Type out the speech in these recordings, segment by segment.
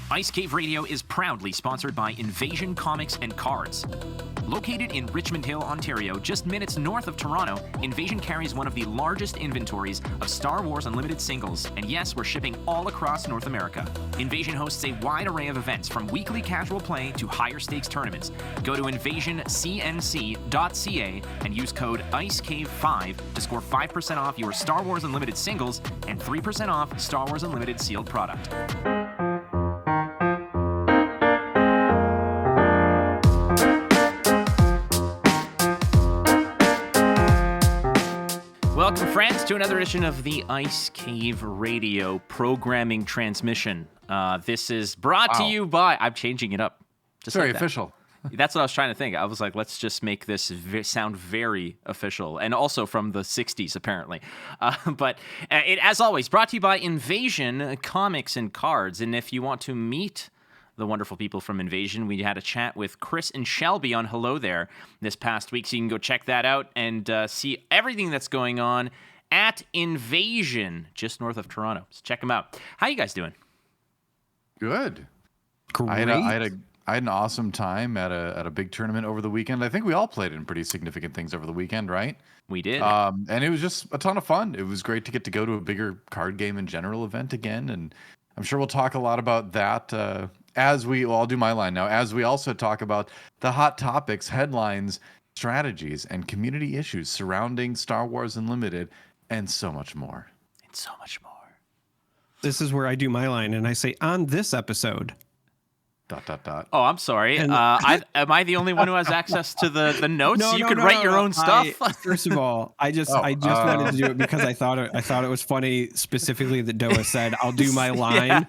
Ice Cave Radio is proudly sponsored by Invasion Comics and Cards. Located in Richmond Hill, Ontario, just minutes north of Toronto, Invasion carries one of the largest inventories of Star Wars Unlimited singles, and yes, we're shipping all across North America. Invasion hosts a wide array of events, from weekly casual play to higher stakes tournaments. Go to invasioncnc.ca and use code ICECAVE5 to score 5% off your Star Wars Unlimited singles and 3% off Star Wars Unlimited sealed product. Welcome, friends, to another edition of the Ice Cave Radio programming transmission. This is brought to you by... I'm changing it up. Just very official. That's what I was trying to think. I was like, let's just make this sound very official. And also from the 60s, apparently. But as always, brought to you by Invasion Comics and Cards. And if you want to meet the wonderful people from Invasion, we had a chat with Chris and Shelby on Hello There this past week, so you can go check that out and see everything that's going on at Invasion, just north of Toronto. So check them out. How you guys doing? Good. Great. I had an awesome time at a big tournament over the weekend. I think we all played in pretty significant things over the weekend, right? We did. And it was just a ton of fun. It was great to get to go to a bigger card game and general event again, and I'm sure we'll talk a lot about that I'll do my line now, as we also talk about the hot topics, headlines, strategies, and community issues surrounding Star Wars Unlimited, and so much more. And so much more. This is where I do my line, and I say, on this episode... ... Oh, I'm sorry. Am I the only one who has access to the notes? No, you could write your own stuff. First of all, I just wanted to do it because I thought it was funny, specifically that Doa said, "I'll do my line,"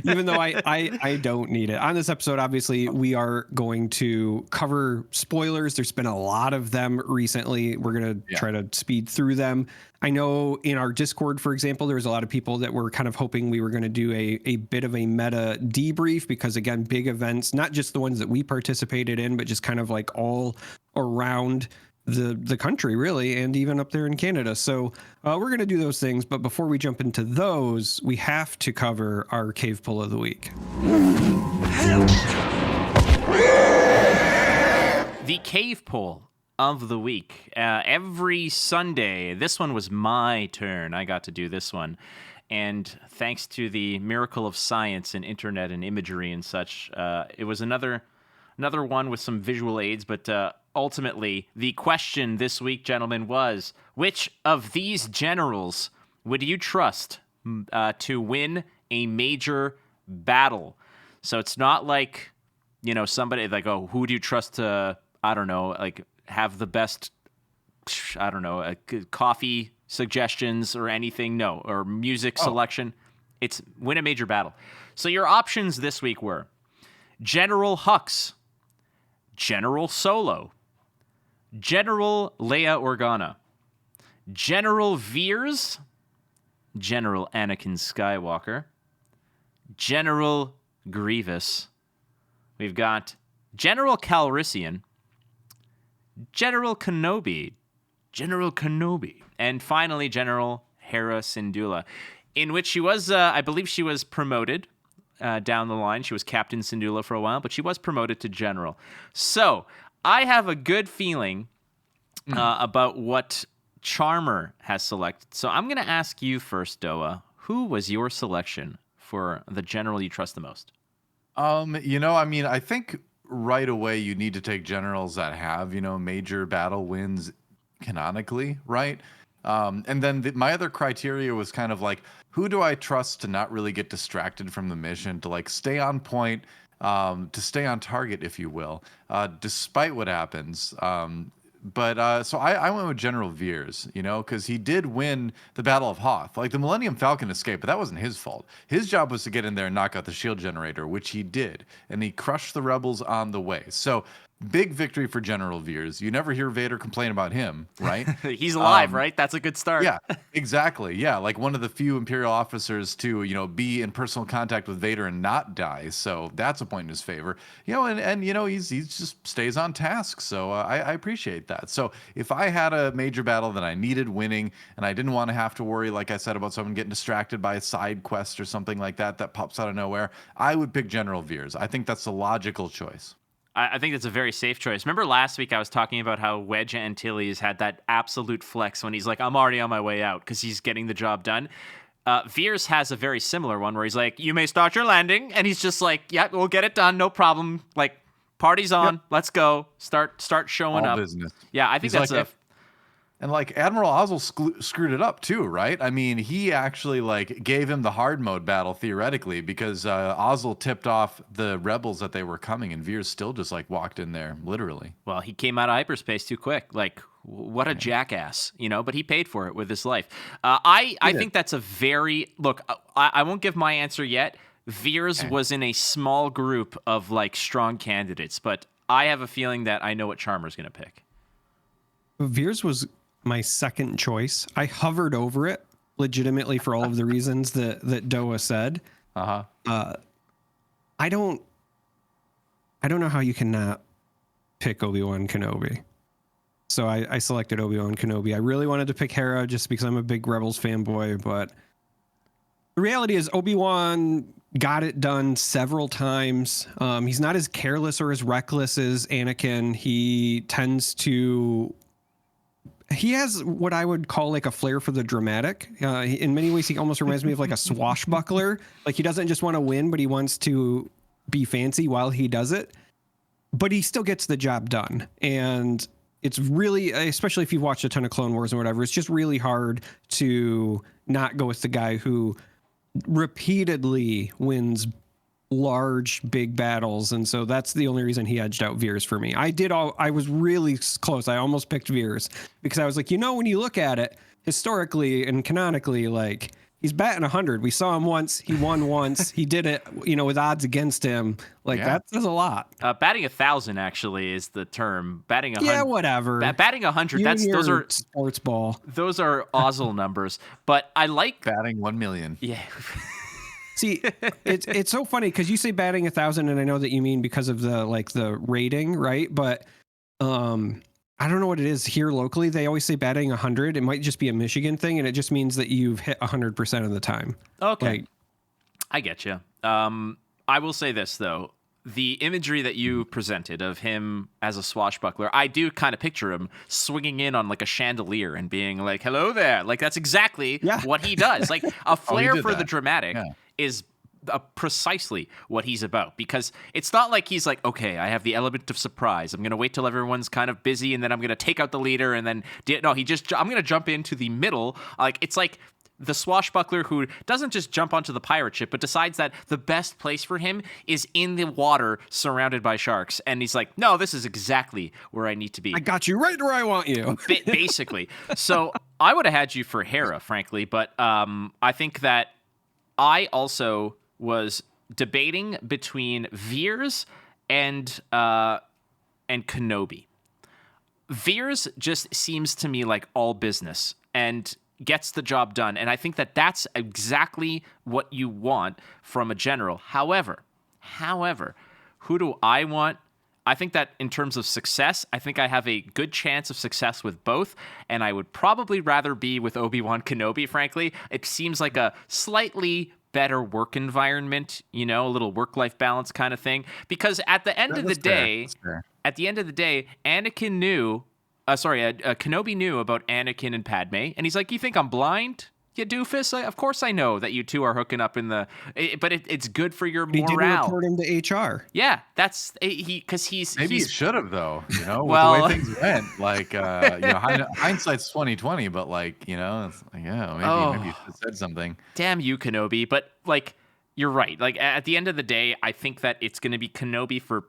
even though I don't need it. On this episode, obviously, we are going to cover spoilers. There's been a lot of them recently. We're gonna try to speed through them. I know in our Discord, for example, there was a lot of people that were kind of hoping we were going to do a bit of a meta debrief because, again, big events, not just the ones that we participated in, but just kind of like all around the country, really, and even up there in Canada. So we're going to do those things. But before we jump into those, we have to cover our cave pull of the week. The cave pull of the week. Every Sunday, this one was my turn. I got to do this one. And thanks to the miracle of science and internet and imagery and such, it was another one with some visual aids. But ultimately, the question this week, gentlemen, was, which of these generals would you trust to win a major battle? So it's not like, somebody like, oh, who do you trust to, I don't know, like, have the best, I don't know, coffee suggestions or anything. No, or music selection. It's win a major battle. So your options this week were General Hux, General Solo, General Leia Organa, General Veers, General Anakin Skywalker, General Grievous. We've got General Calrissian, General Kenobi, and finally General Hera Syndulla, in which she was, I believe she was promoted down the line. She was Captain Syndulla for a while, but she was promoted to General. So I have a good feeling about what Charmer has selected. So I'm going to ask you first, Doa. Who was your selection for the general you trust the most? I think right away you need to take generals that have, major battle wins canonically, right? And then my other criteria was kind of like, who do I trust to not really get distracted from the mission, to like stay on point, to stay on target, if you will, despite what happens. So I went with General Veers, because he did win the Battle of Hoth. Like, the Millennium Falcon escaped, but that wasn't his fault. His job was to get in there and knock out the shield generator, which he did, and he crushed the rebels on the way. So big victory for General Veers. You never hear Vader complain about him, right? He's alive, right? That's a good start. Yeah, exactly. Yeah, like one of the few Imperial officers to, be in personal contact with Vader and not die. So that's a point in his favor. And he's just stays on task. So I appreciate that. So if I had a major battle that I needed winning and I didn't want to have to worry, like I said, about someone getting distracted by a side quest or something like that pops out of nowhere, I would pick General Veers. I think that's the logical choice. I think that's a very safe choice. Remember last week I was talking about how Wedge Antilles had that absolute flex when he's like, I'm already on my way out because he's getting the job done. Veers has a very similar one where he's like, you may start your landing. And he's just like, yeah, we'll get it done. No problem. Like, party's on. Yep. Let's go. Start showing All up. Business. Yeah, I think that's like, And like Admiral Oswalt screwed it up too, right? I mean, he actually like gave him the hard mode battle theoretically because Oswalt tipped off the rebels that they were coming, and Veers still just like walked in there, literally. Well, he came out of hyperspace too quick. Like, what a jackass, but he paid for it with his life. I think that's a very look. I won't give my answer yet. Veers was in a small group of like strong candidates, but I have a feeling that I know what Charmer's going to pick. Veers was my second choice. I hovered over it legitimately for all of the reasons that Doa said. I don't know how you cannot pick Obi-Wan Kenobi. So I selected Obi-Wan Kenobi. I really wanted to pick Hera just because I'm a big Rebels fanboy, but the reality is Obi-Wan got it done several times. He's not as careless or as reckless as Anakin. He has what I would call like a flair for the dramatic. In many ways, he almost reminds me of like a swashbuckler. Like he doesn't just want to win, but he wants to be fancy while he does it. But he still gets the job done. And it's really, especially if you've watched a ton of Clone Wars or whatever, it's just really hard to not go with the guy who repeatedly wins large, big battles. And so that's the only reason he edged out Veers for me. I was really close. I almost picked Veers because I was like, when you look at it historically and canonically, like he's batting 100. We saw him once. He won once. He did it, with odds against him. Like that says a lot. Batting 1,000 actually is the term. Batting 100. Yeah, whatever. Batting 100. Those are sports ball. Those are Oswalt numbers. But I like batting 1 million. Yeah. See, it's so funny because you say batting 1,000, and I know that you mean because of the rating, right? But I don't know what it is here locally. They always say batting 100. It might just be a Michigan thing, and it just means that you've hit 100% of the time. Okay, I get you. I will say this though: the imagery that you presented of him as a swashbuckler, I do kind of picture him swinging in on like a chandelier and being like, "Hello there!" Like that's exactly what he does. Like a flair for the dramatic. Yeah. Is precisely what he's about, because it's not like he's like, okay, I have the element of surprise. I'm going to wait till everyone's kind of busy and then I'm going to take out the leader and then I'm going to jump into the middle. Like it's like the swashbuckler who doesn't just jump onto the pirate ship, but decides that the best place for him is in the water surrounded by sharks. And he's like, no, this is exactly where I need to be. I got you right where I want you. Basically. So I would have had you for Hera, frankly, but I think that I also was debating between Veers and Kenobi. Veers just seems to me like all business and gets the job done, and I think that that's exactly what you want from a general. However, who do I want? I think that in terms of success, I think I have a good chance of success with both, and I would probably rather be with Obi-Wan Kenobi, frankly. It seems like a slightly better work environment, a little work-life balance kind of thing. Because at the end of the day, Anakin knew, Kenobi knew about Anakin and Padme, and he's like, you think I'm blind? You doofus? Of course I know that you two are hooking up but it's good for your morale. He didn't report him to HR. Yeah, that's because he's maybe he should have though. With the way things went, like hindsight's 20/20, but it's like maybe you should have said something. Damn you, Kenobi! But you're right. Like at the end of the day, I think that it's going to be Kenobi for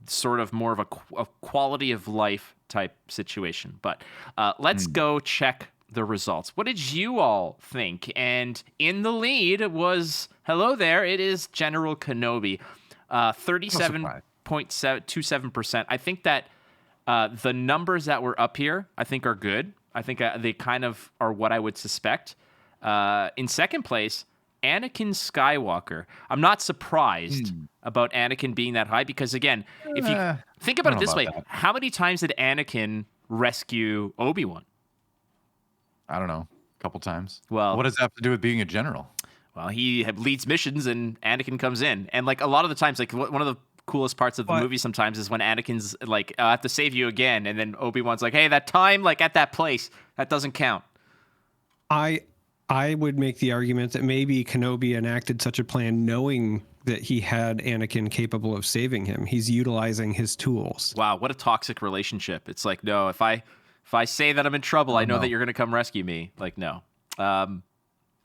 sort of more of a quality of life type situation. But let's go check the results. What did you all think? And in the lead was, hello there, it is General Kenobi. 37.5% 17.27%. I think that the numbers that were up here, I think, are good. I think they kind of are what I would suspect. In second place, Anakin Skywalker. I'm not surprised about Anakin being that high because, again, if you think about it this way, how many times did Anakin rescue Obi-Wan? I don't know. A couple times. Well, what does that have to do with being a general? Well, he leads missions and Anakin comes in. And like a lot of the times, like one of the coolest parts of the movie sometimes is when Anakin's like, I have to save you again. And then Obi-Wan's like, hey, that time, like at that place, that doesn't count. I would make the argument that maybe Kenobi enacted such a plan knowing that he had Anakin capable of saving him. He's utilizing his tools. Wow, what a toxic relationship. It's like, no, if I say that I'm in trouble, I know that you're going to come rescue me. Like, no.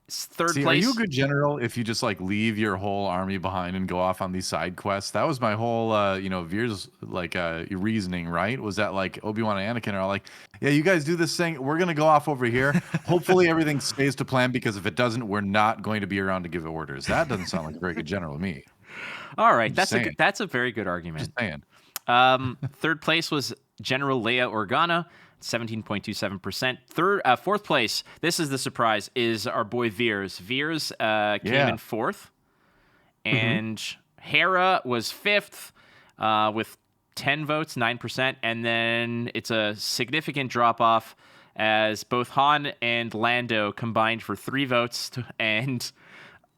Third place. Are you a good general if you just like leave your whole army behind and go off on these side quests? That was my whole, Veer's like reasoning, right? Was that like Obi-Wan and Anakin are like, yeah, you guys do this thing. We're going to go off over here. Hopefully everything stays to plan because if it doesn't, we're not going to be around to give orders. That doesn't sound like a very good general to me. All right. That's a very good argument. Just saying. Third place was General Leia Organa. 17.27%. Fourth place, this is the surprise, is our boy Veers. Veers came in fourth. And Hera was fifth with 10 votes, 9%. And then it's a significant drop-off as both Han and Lando combined for 3 votes and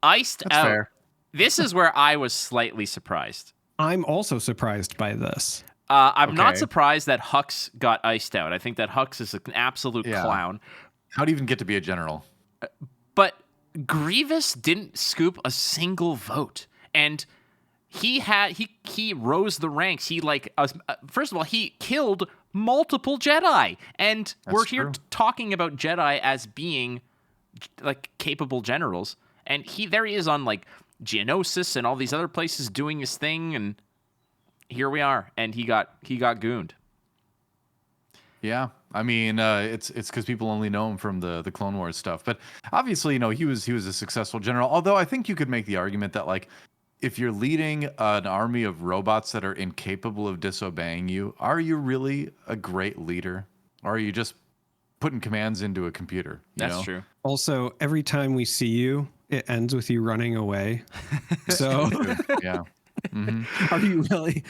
iced out. Fair. This is where I was slightly surprised. I'm also surprised by this. I'm not surprised that Hux got iced out. I think that Hux is an absolute clown. How'd he even get to be a general? But Grievous didn't scoop a single vote, and he rose the ranks. He first of all, he killed multiple Jedi, and we're here talking about Jedi as being like capable generals, and there he is on like Geonosis and all these other places doing his thing, and here we are, and he got gooned. Yeah, I mean, it's because people only know him from the Clone Wars stuff, but obviously, he was a successful general. Although I think you could make the argument that like, if you're leading an army of robots that are incapable of disobeying you, are you really a great leader, or are you just putting commands into a computer? That's true. Also, every time we see you, it ends with you running away. So yeah. Are you really?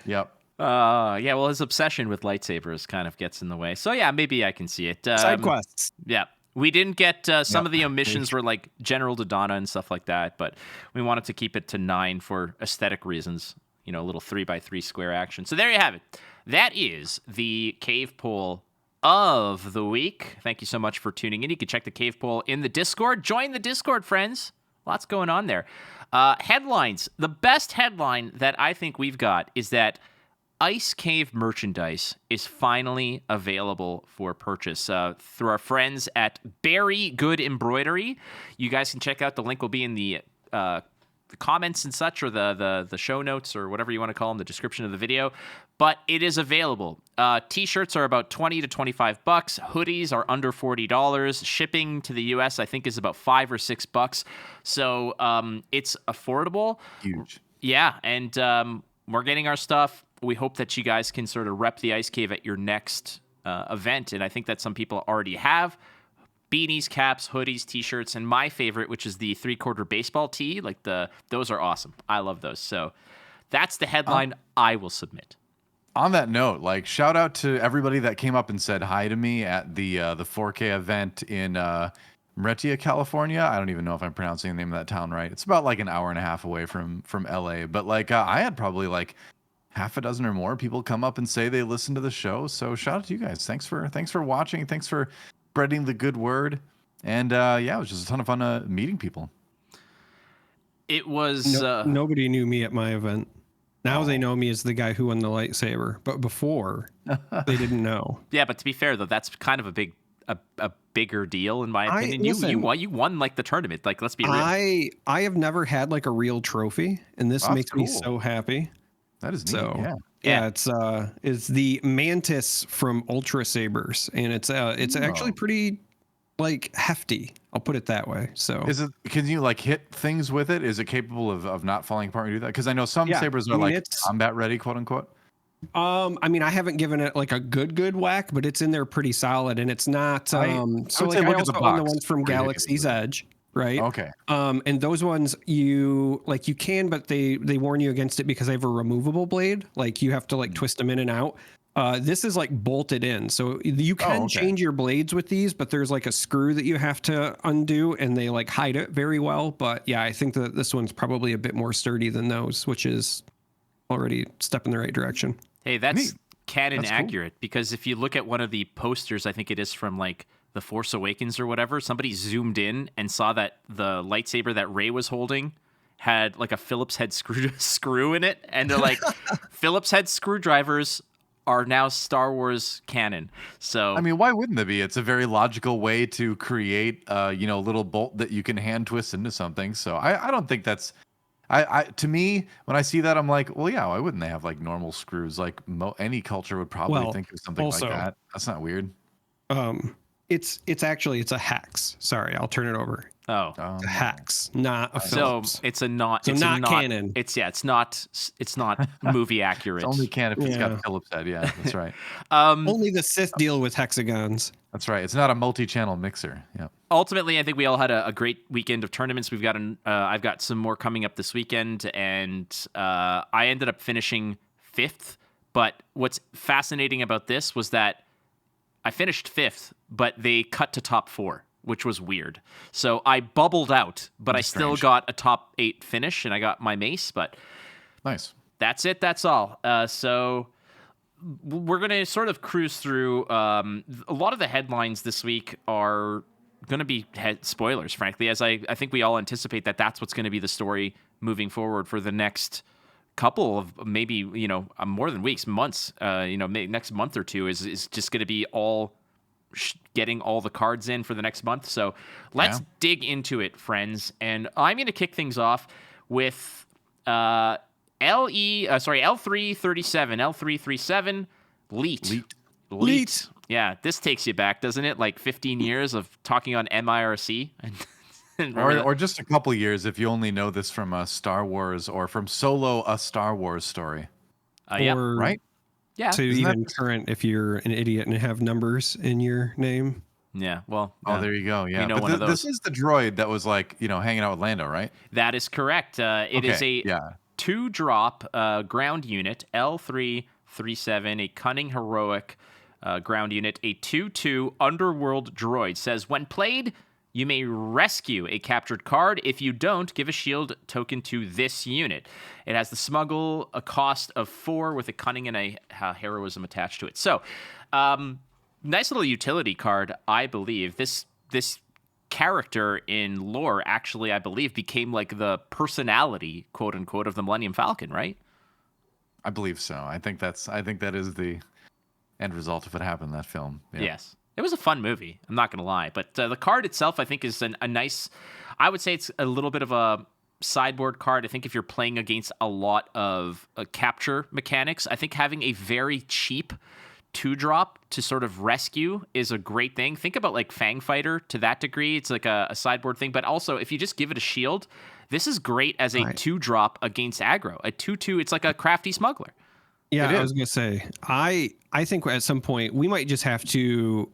Yep. Yeah, well, his obsession with lightsabers kind of gets in the way. So, yeah, maybe I can see it. Side quests. Yeah. We didn't get some of the omissions were like General Dodonna and stuff like that, but we wanted to keep it to 9 for aesthetic reasons. A little 3x3 square action. So there you have it. That is the cave poll of the week. Thank you so much for tuning in. You can check the cave poll in the Discord. Join the Discord, friends. Lots going on there. Headlines. The best headline that I think we've got is that Ice Cave merchandise is finally available for purchase through our friends at Berry Good Embroidery. You guys can check out. The link will be in the comments and such, or the show notes, or whatever you want to call them, the description of the video. But it is available. T-shirts are about $20 to $25. Hoodies are under $40. Shipping to the US, I think, is about $5 or $6. So it's affordable. Huge. Yeah, and we're getting our stuff. We hope that you guys can sort of rep the Ice Cave at your next event, and I think that some people already have. Beanies, caps, hoodies, T-shirts, and my favorite, which is the 3/4 baseball tee. Those are awesome. I love those. So that's the headline I will submit. On that note, shout out to everybody that came up and said hi to me at the 4K event in Meritia, California. I don't even know if I'm pronouncing the name of that town right. It's about an hour and a half away from LA. But I had probably half a dozen or more people come up and say they listened to the show. So shout out to you guys. Thanks for watching. Thanks for spreading the good word. And it was just a ton of fun meeting people. It was nobody knew me at my event. Now they know me as the guy who won the lightsaber, but before they didn't know. Yeah, but to be fair though, that's kind of a bigger deal in my opinion. You won the tournament. Let's be real. I have never had a real trophy, and this makes me so happy. That is neat. So, yeah, it's the Mantis from Ultra Sabers, and it's actually pretty like hefty. I'll put it that way. So can you like hit things with it? Is it capable of not falling apart and do that? Because I know some sabers are like combat ready, quote unquote. I mean, I haven't given it like a good whack, but it's in there pretty solid, and it's not. So like I also own the ones from Galaxy's Edge, right? Okay. And those ones you can, but they warn you against it because they have a removable blade. Like you have to like twist them in and out. This is like bolted in, so you can change your blades with these, but there's like a screw that you have to undo, and they like hide it very well. But yeah, I think that this one's probably a bit more sturdy than those, which is already a step in the right direction. Hey, that's canon accurate, because if you look at one of the posters, I think it is from like The Force Awakens or whatever, somebody zoomed in and saw that the lightsaber that Rey was holding had like a Phillips head screw in it, and they're like, Phillips head screwdrivers are now Star Wars canon. So I mean, why wouldn't they be? It's a very logical way to create a little bolt that you can hand twist into something. So I don't think that's to me, when I see that, I'm like, well, yeah, why wouldn't they have like normal screws? Like any culture would probably think of something like that. That's not weird. It's a hex. Sorry, I'll turn it over. Oh, a hex, not a Phillips. So it's a not. So it's not not canon. It's not movie accurate. It's only canon if it's got a Phillips head. Yeah, that's right. Only the Sith deal with hexagons. That's right. It's not a multi-channel mixer. Yeah. Ultimately, I think we all had a great weekend of tournaments. We've got I've got some more coming up this weekend, and I ended up finishing 5th. But what's fascinating about this was that I finished 5th, but they cut to top 4, which was weird. So I bubbled out, but I still got a top 8 finish, and I got my mace. But nice. That's it. That's all. So we're going to sort of cruise through. A lot of the headlines this week are going to be spoilers, frankly, as I think we all anticipate that that's what's going to be the story moving forward for the next couple of maybe, more than weeks, months, next month or two is just going to be all getting all the cards in for the next month. So let's dig into it, friends. And I'm going to kick things off with L337 Leet. Yeah, this takes you back, doesn't it? Like 15 years of talking on MIRC. or just a couple years if you only know this from a Star Wars or from Solo, a Star Wars story. Right? Yeah. So even current if you're an idiot and have numbers in your name. Yeah, well. There you go. Yeah. But this is the droid that was like, hanging out with Lando, right? That is correct. It is a 2-drop ground unit, L337, a cunning heroic ground unit, a 2/2 underworld droid. Says, when played, you may rescue a captured card. If you don't, give a shield token to this unit. It has the smuggle, a cost of 4 with a cunning and a heroism attached to it. So, nice little utility card, I believe. This character in lore actually, I believe, became like the personality, quote unquote, of the Millennium Falcon, right? I believe so. I think that is the end result of what happened in that film. Yeah. Yes. It was a fun movie, I'm not going to lie. But the card itself, I think, is a nice... I would say it's a little bit of a sideboard card. I think if you're playing against a lot of capture mechanics, I think having a very cheap 2-drop to sort of rescue is a great thing. Think about like Fang Fighter to that degree. It's like a sideboard thing. But also, if you just give it a shield, this is great as a 2-drop against aggro. A 2/2, it's like a crafty smuggler. Yeah, I was going to say, I think at some point we might just have to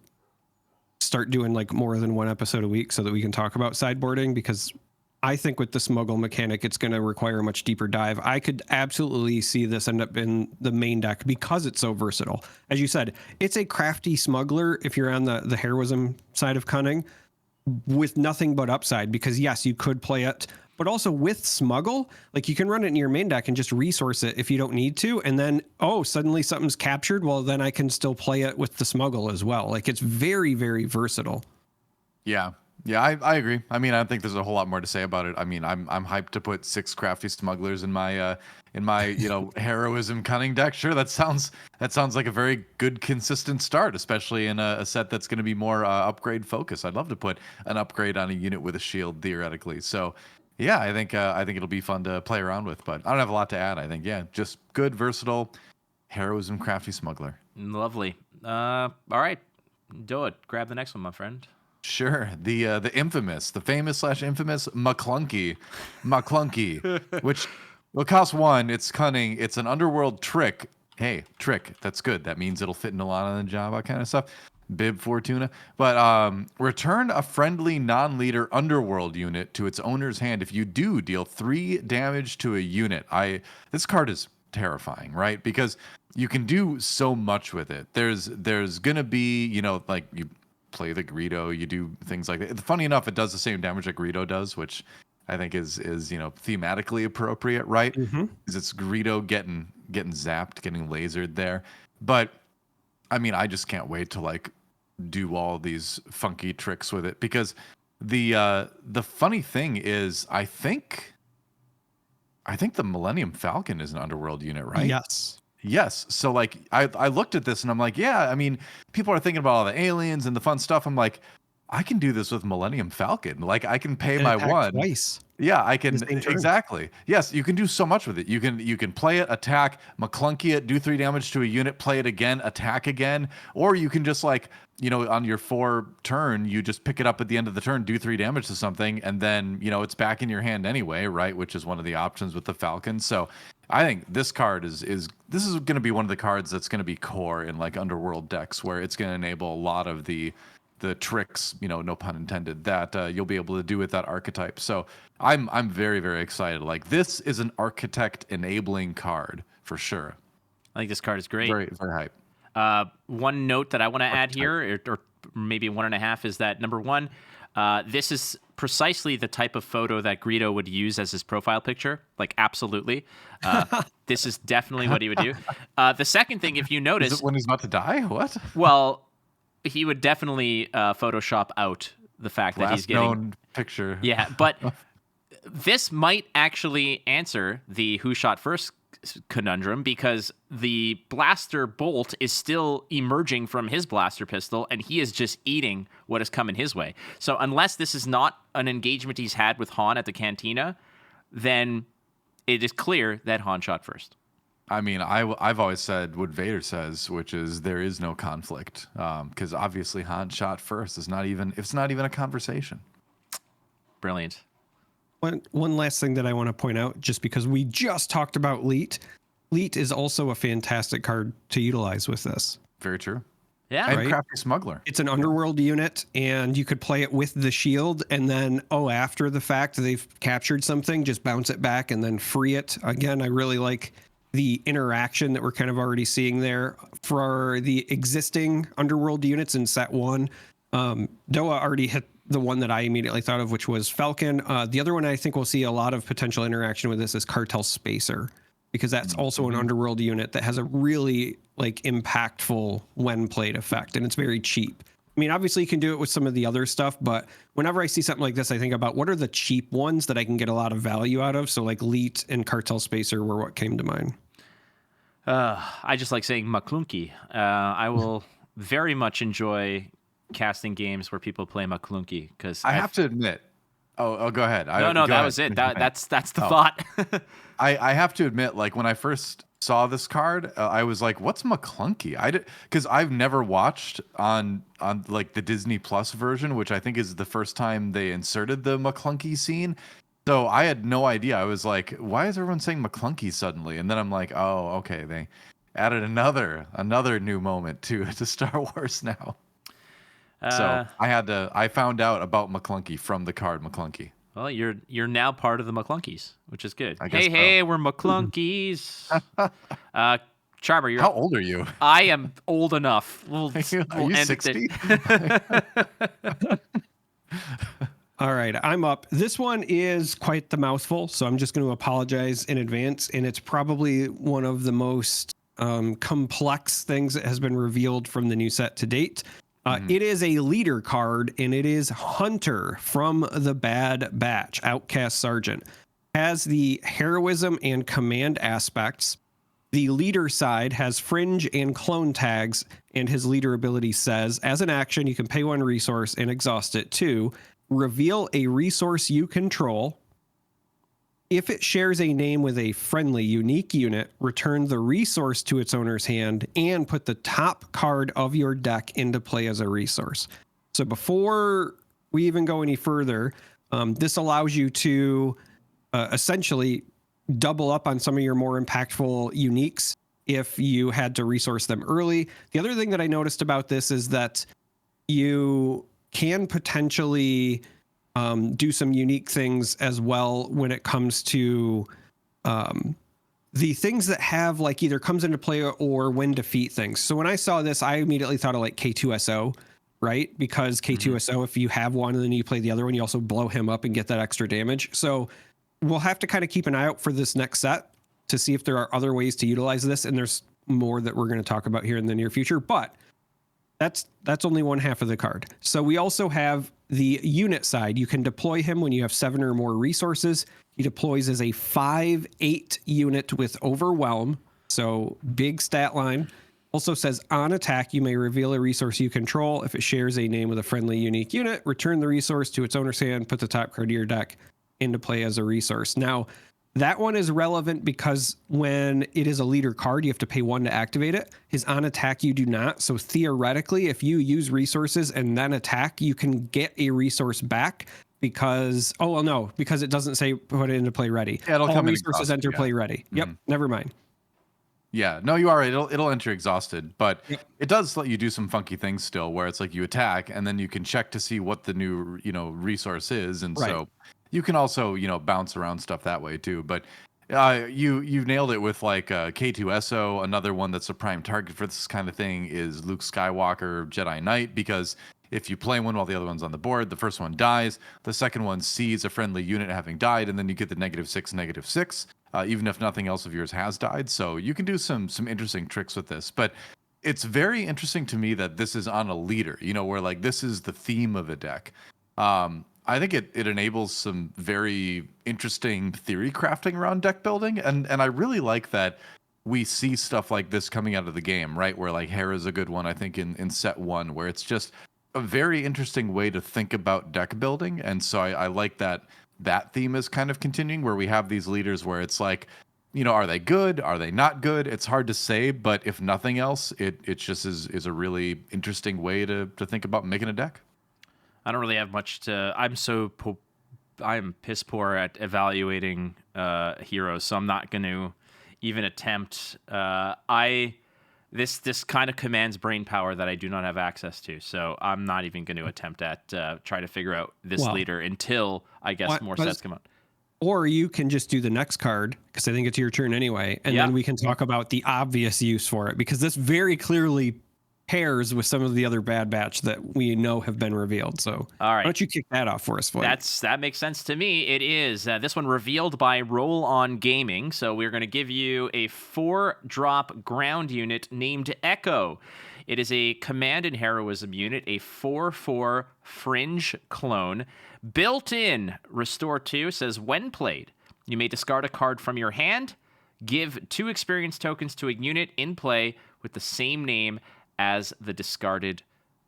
start doing like more than one episode a week so that we can talk about sideboarding, because I think with the smuggle mechanic, it's going to require a much deeper dive. I could absolutely see this end up in the main deck because it's so versatile. As you said, it's a crafty smuggler if you're on the heroism side of cunning with nothing but upside, because yes, you could play it, but also with smuggle, like you can run it in your main deck and just resource it if you don't need to. And then, suddenly something's captured. Well, then I can still play it with the smuggle as well. Like it's very, very versatile. Yeah. Yeah, I agree. I mean, I don't think there's a whole lot more to say about it. I mean, I'm hyped to put 6 crafty smugglers in my heroism cunning deck. Sure, that sounds like a very good consistent start, especially in a set that's going to be more upgrade focused. I'd love to put an upgrade on a unit with a shield theoretically. So, yeah, I think it'll be fun to play around with. But I don't have a lot to add. I think just good, versatile heroism crafty smuggler. Lovely. All right, do it. Grab the next one, my friend. Sure. The infamous, the famous / infamous McClunky, which will cost 1. It's cunning. It's an underworld trick. Hey, trick. That's good. That means it'll fit in a lot of the Java kind of stuff. Bib Fortuna. But return a friendly non-leader underworld unit to its owner's hand. If you do, deal 3 damage to a unit. This card is terrifying, right? Because you can do so much with it. There's gonna be, you know, like you play the Greedo, you do things like that. Funny enough, it does the same damage that Greedo does, which I think is you know, thematically appropriate, right? Because it's Greedo getting zapped, getting lasered there. But I mean, I just can't wait to like do all these funky tricks with it, because the funny thing is I think the Millennium Falcon is an underworld unit, right? Yes. So like I looked at this and I'm like, yeah, I mean, people are thinking about all the aliens and the fun stuff. I'm like, I can do this with Millennium Falcon. Like I can pay my 1 twice. Yeah, I can exactly. Yes, you can do so much with it. You can play it, attack, McClunky it, do 3 damage to a unit, play it again, attack again, or you can just like, you know, on your 4 turn, you just pick it up at the end of the turn, do 3 damage to something, and then, you know, it's back in your hand anyway, right? Which is one of the options with the Falcon. So I think this card is this is going to be one of the cards that's going to be core in like underworld decks, where it's going to enable a lot of the tricks, you know, no pun intended, that you'll be able to do with that archetype. So I'm very, very excited. Like this is an architect enabling card for sure. I think this card is great. Very, very hype. One note that I want to add here, or maybe 1.5, is that number 1, this is precisely the type of photo that Greedo would use as his profile picture. Like, absolutely. This is definitely what he would do. The second thing, if you notice... Is it when he's about to die? What? Well, he would definitely Photoshop out the fact that he's getting... known picture. Yeah, but this might actually answer the who shot first conundrum, because the blaster bolt is still emerging from his blaster pistol, and he is just eating what is coming his way. So unless this is not an engagement he's had with Han at the cantina, then it is clear that Han shot first. I mean, I've always said what Vader says, which is there is no conflict, because obviously Han shot first. It's not even a conversation. Brilliant. One last thing that I want to point out, just because we just talked about Leet. Leet is also a fantastic card to utilize with this. Very true. Yeah. And Crafty Smuggler. It's an underworld unit, and you could play it with the shield, and then, after the fact they've captured something, just bounce it back and then free it. Again, I really like the interaction that we're kind of already seeing there for the existing underworld units in set 1. Doa already hit the one that I immediately thought of, which was Falcon. The other one I think we'll see a lot of potential interaction with this is Cartel Spacer, because that's also an underworld unit that has a really like impactful when played effect, and it's very cheap. I mean, obviously you can do it with some of the other stuff, but whenever I see something like this, I think about what are the cheap ones that I can get a lot of value out of. So like Leet and Cartel Spacer were what came to mind. I just like saying McClunky. I will very much enjoy casting games where people play McClunky, because I have to admit. Oh, go ahead. That was it. That's the thought. I have to admit, like when I first saw this card, I was like, "What's McClunky?" Because I've never watched on like the Disney Plus version, which I think is the first time they inserted the McClunky scene. So I had no idea. I was like, "Why is everyone saying McClunky suddenly?" And then I'm like, "Oh, okay, they added another new moment to Star Wars now." So I found out about McClunky from the card McClunky. Well, you're now part of the McClunkies, which is good. Hey, we're McClunkies. Charmer, how old are you? I am old enough. Are you 60? All right, I'm up. This one is quite the mouthful, so I'm just going to apologize in advance. And it's probably one of the most complex things that has been revealed from the new set to date. It is a leader card, and it is Hunter from the Bad Batch, Outcast Sergeant. Has the heroism and command aspects. The leader side has fringe and clone tags, and his leader ability says, as an action, you can pay 1 resource and exhaust it. 2, reveal a resource you control. If it shares a name with a friendly, unique unit, return the resource to its owner's hand and put the top card of your deck into play as a resource. So before we even go any further, this allows you to essentially double up on some of your more impactful uniques if you had to resource them early. The other thing that I noticed about this is that you can potentially do some unique things as well when it comes to the things that have like either comes into play or when defeat things. So when I saw this, I immediately thought of like K2SO, right? Because K2SO, if you have one and then you play the other one, you also blow him up and get that extra damage. So we'll have to kind of keep an eye out for this next set to see if there are other ways to utilize this. And there's more that we're going to talk about here in the near future, but that's only one half of the card. So we also have the unit side. You can deploy him when you have 7 or more resources. He deploys as a 5/8 unit with Overwhelm. So big stat line. Also says on attack, you may reveal a resource you control. If it shares a name with a friendly unique unit, return the resource to its owner's hand, put the top card of your deck into play as a resource. Now, that one is relevant because when it is a leader card, you have to pay 1 to activate it. His on attack, you do not. So theoretically, if you use resources and then attack, you can get a resource back because, because it doesn't say put it into play ready. Yeah, it'll All come resources enter play ready. Yep, never mind. Yeah, no, you are right. It'll enter exhausted, but it does let you do some funky things still, where it's like you attack and then you can check to see what the new resource is, and so you can also bounce around stuff that way too. But you nailed it with like K2SO. Another one that's a prime target for this kind of thing is Luke Skywalker Jedi Knight, because if you play one while the other one's on the board, the first one dies, the second one sees a friendly unit having died, and then you get the -6/-6, even if nothing else of yours has died. So you can do some interesting tricks with this. But it's very interesting to me that this is on a leader, where like this is the theme of a deck. I think it enables some very interesting theory crafting around deck building, and I really like that we see stuff like this coming out of the game, right? Where like Hera's a good one, I think in set 1, where it's just a very interesting way to think about deck building. And so I like that theme is kind of continuing, where we have these leaders where it's like, are they good? Are they not good? It's hard to say, but if nothing else, it just is a really interesting way to think about making a deck. I don't really have much to. I'm piss poor at evaluating heroes, so I'm not going to even attempt. This kind of commands brain power that I do not have access to, so I'm not even going to attempt at try to figure out this leader until I guess more sets come out. Or you can just do the next card, because I think it's your turn anyway, and then we can talk about the obvious use for it, because this very clearly pairs with some of the other Bad Batch that we know have been revealed. So all right, why don't you kick that off for us, Flake? That makes sense to me. It is this one revealed by Roll On Gaming. So we're going to give you a 4-drop ground unit named Echo. It is a command and heroism unit, a 4/4 fringe clone. Built in, Restore 2 says when played, you may discard a card from your hand, give 2 experience tokens to a unit in play with the same name as the discarded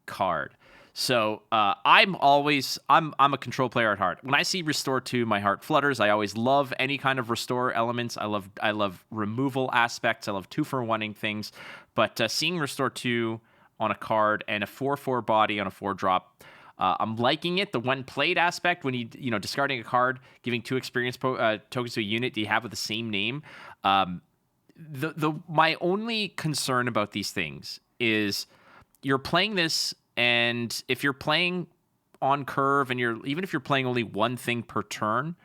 card. So I'm a control player at heart. When I see Restore 2, my heart flutters. I always love any kind of restore elements. I love removal aspects. I love 2-for-1ing things. But seeing Restore 2 on a card and a 4/4 body on a 4-drop, I'm liking it. The when played aspect, when you discarding a card, giving 2 experience tokens to a unit do you have with the same name. My only concern about these things is you're playing this, and if you're playing on curve and even if you're playing only one thing per turn,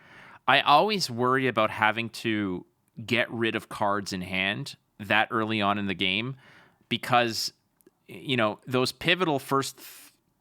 I always worry about having to get rid of cards in hand that early on in the game, because those pivotal first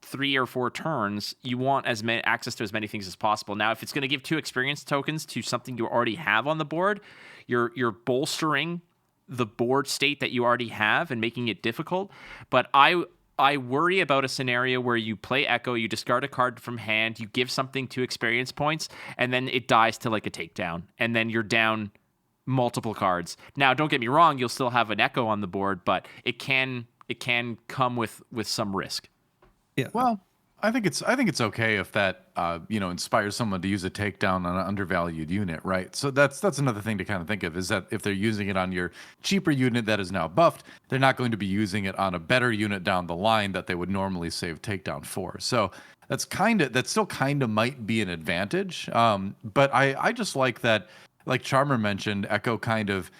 3 or 4 turns, you want as many access to as many things as possible. Now, if it's going to give 2 experience tokens to something you already have on the board, you're bolstering the board state that you already have and making it difficult. But I worry about a scenario where you play Echo, you discard a card from hand, you give something 2 experience points, and then it dies to like a takedown, and then you're down multiple cards. Now, don't get me wrong, you'll still have an Echo on the board, but it can come with some risk. Yeah. Well, I think it's okay if that inspires someone to use a takedown on an undervalued unit, right? So that's another thing to kind of think of, is that if they're using it on your cheaper unit that is now buffed, they're not going to be using it on a better unit down the line that they would normally save takedown for. So that still kind of might be an advantage. But I just like that, like Charmer mentioned, Echo kind of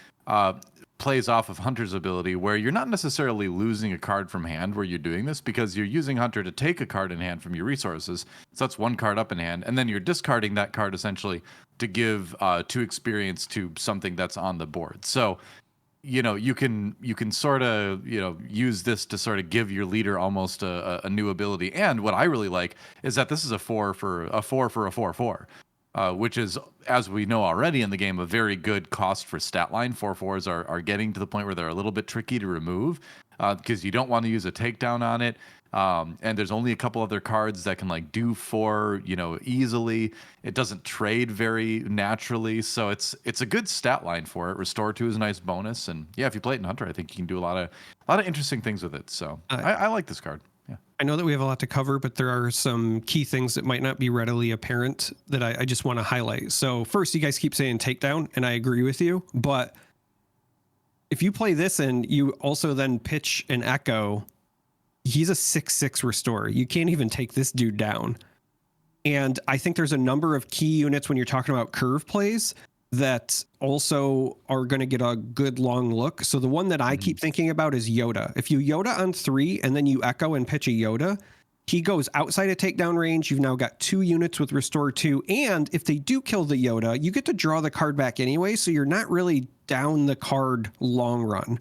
plays off of Hunter's ability, where you're not necessarily losing a card from hand where you're doing this, because you're using Hunter to take a card in hand from your resources. So that's one card up in hand, and then you're discarding that card essentially to give 2 experience to something that's on the board. So you can sort of use this to sort of give your leader almost a new ability. And what I really like is that this is a 4 for a 4/4. Which is, as we know already in the game, a very good cost for stat line. 4/4s are getting to the point where they're a little bit tricky to remove, because you don't want to use a takedown on it. And there's only a couple other cards that can like do 4, easily. It doesn't trade very naturally, so it's a good stat line for it. Restore 2 is a nice bonus, and yeah, if you play it in Hunter, I think you can do a lot of interesting things with it. So I like this card. Yeah. I know that we have a lot to cover, but there are some key things that might not be readily apparent that I just want to highlight. So first, you guys keep saying takedown, and I agree with you. But if you play this and you also then pitch an Echo, he's a 6/6 restore. You can't even take this dude down. And I think there's a number of key units when you're talking about curve plays that also are going to get a good long look. So the one that I keep thinking about is Yoda. If you Yoda on 3 and then you Echo and pitch a Yoda, he goes outside of takedown range. You've now got 2 units with Restore 2. And if they do kill the Yoda, you get to draw the card back anyway. So you're not really down the card long run.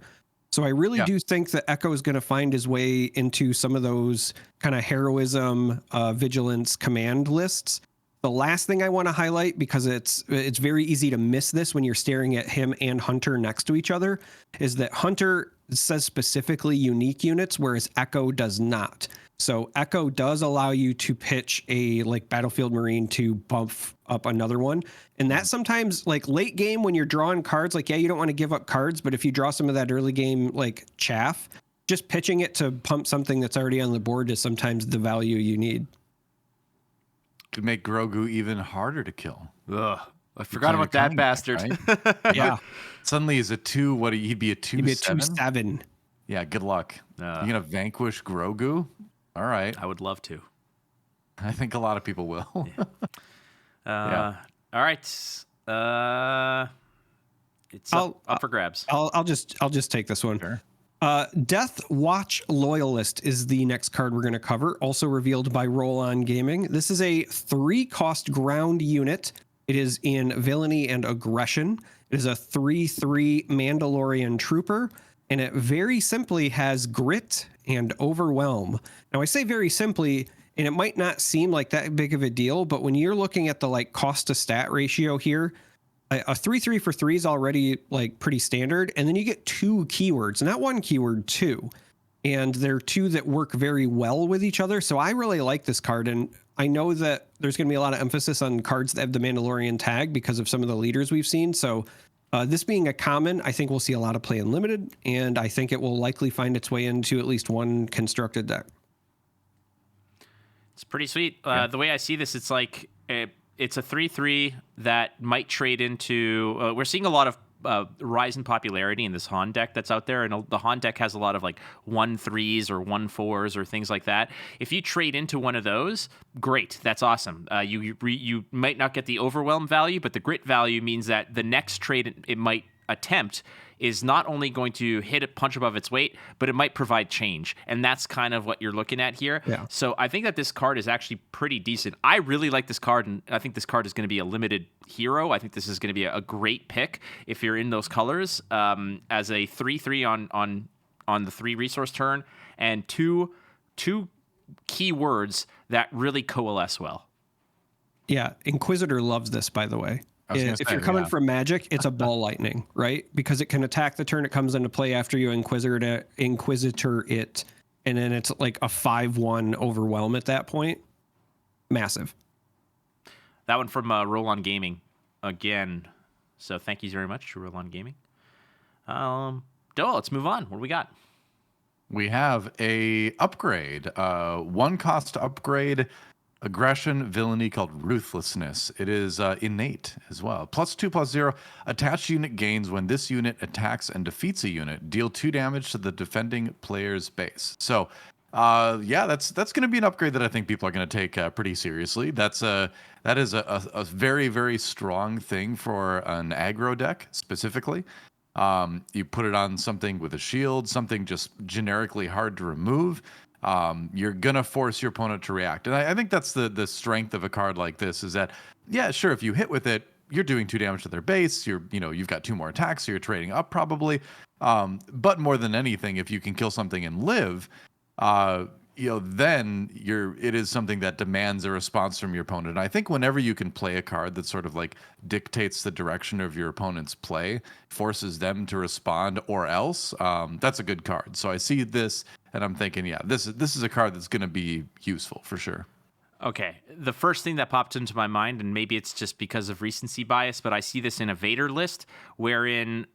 So I really do think that Echo is going to find his way into some of those kind of heroism, vigilance command lists. The last thing I want to highlight, because it's very easy to miss this when you're staring at him and Hunter next to each other, is that Hunter says specifically unique units, whereas Echo does not. So Echo does allow you to pitch a like Battlefield Marine to bump up another one. And that sometimes, like late game when you're drawing cards, like, yeah, you don't want to give up cards, but if you draw some of that early game like chaff, just pitching it to pump something that's already on the board is sometimes the value you need. Could make Grogu even harder to kill. Ugh. I forgot about that bastard. Right? Yeah. Suddenly he's a 2. He'd be a 2/7? He'd be a 2/7. Yeah, good luck. You're going to vanquish Grogu? All right. I would love to. I think a lot of people will. Yeah. All right. It's up for grabs. I'll just take this one. Sure. Death Watch Loyalist is the next card we're going to cover, also revealed by Roll On Gaming. This is a 3-cost ground unit. It is in Villainy and Aggression. It is a 3/3 Mandalorian Trooper, and it very simply has Grit and Overwhelm. Now, I say very simply, and it might not seem like that big of a deal, but when you're looking at the like cost to stat ratio here, a 3/3 for 3 is already like pretty standard. And then you get 2 keywords, not 1 keyword, 2. And they're 2 that work very well with each other. So I really like this card. And I know that there's going to be a lot of emphasis on cards that have the Mandalorian tag because of some of the leaders we've seen. So this being a common, I think we'll see a lot of play in limited. And I think it will likely find its way into at least one constructed deck. It's pretty sweet. The way I see this, it's like it's a 3/3 that might trade into. We're seeing a lot of rise in popularity in this Han deck that's out there, and the Han deck has a lot of like 1/3s or 1/4s or things like that. If you trade into one of those, great, that's awesome. You might not get the overwhelm value, but the grit value means that the next trade it might attempt is not only going to hit a punch above its weight, but it might provide change. And that's kind of what you're looking at here. Yeah. So I think that this card is actually pretty decent. I really like this card, and I think this card is going to be a limited hero. I think this is going to be a great pick if you're in those colors, as a 3/3 on the 3 resource turn, and two keywords that really coalesce well. Yeah, Inquisitor loves this, by the way. If you're coming from Magic, it's a ball lightning, right? Because it can attack the turn it comes into play after you Inquisitor it, and then it's like a 5/1 overwhelm at that point. Massive. That one from Roll On Gaming again. So thank you very much to Roll On Gaming. Doa, let's move on. What do we got? We have a upgrade, one cost upgrade, aggression villainy called Ruthlessness. It is innate as well. +2/+0. Attached unit gains when this unit attacks and defeats a unit. Deal 2 damage to the defending player's base. So, yeah, that's going to be an upgrade that I think people are going to take pretty seriously. That is a very, very strong thing for an aggro deck specifically. You put it on something with a shield, something just generically hard to remove. You're gonna force your opponent to react, and I think that's the strength of a card like this. Is that, yeah, sure, if you hit with it, you're doing 2 damage to their base. You've got 2 more attacks, so you're trading up probably. But more than anything, if you can kill something and live, then it is something that demands a response from your opponent. And I think whenever you can play a card that sort of like dictates the direction of your opponent's play, forces them to respond or else, that's a good card. So I see this and I'm thinking, yeah, this is a card that's going to be useful for sure. Okay, the first thing that popped into my mind, and maybe it's just because of recency bias, but I see this in a Vader list, wherein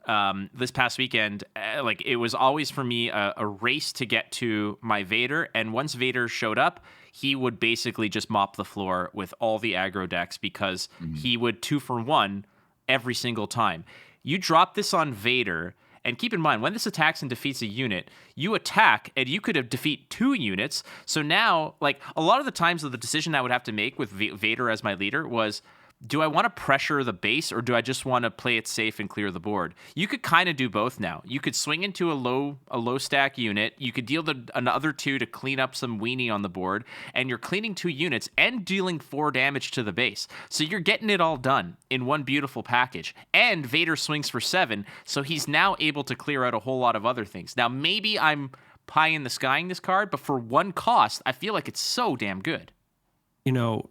this past weekend, like it was always for me a race to get to my Vader, and once Vader showed up, he would basically just mop the floor with all the aggro decks because he would 2-for-1 every single time. You drop this on Vader. And keep in mind, when this attacks and defeats a unit, you attack and you could have defeat 2 units. So now, like a lot of the times the decision I would have to make with Vader as my leader was, do I want to pressure the base or do I just want to play it safe and clear the board? You could kind of do both now. You could swing into a low stack unit. You could deal another 2 to clean up some weenie on the board, and you're cleaning 2 units and dealing 4 damage to the base. So you're getting it all done in one beautiful package. And Vader swings for 7, so he's now able to clear out a whole lot of other things. Now maybe I'm pie in the skying this card, but for 1 cost, I feel like it's so damn good.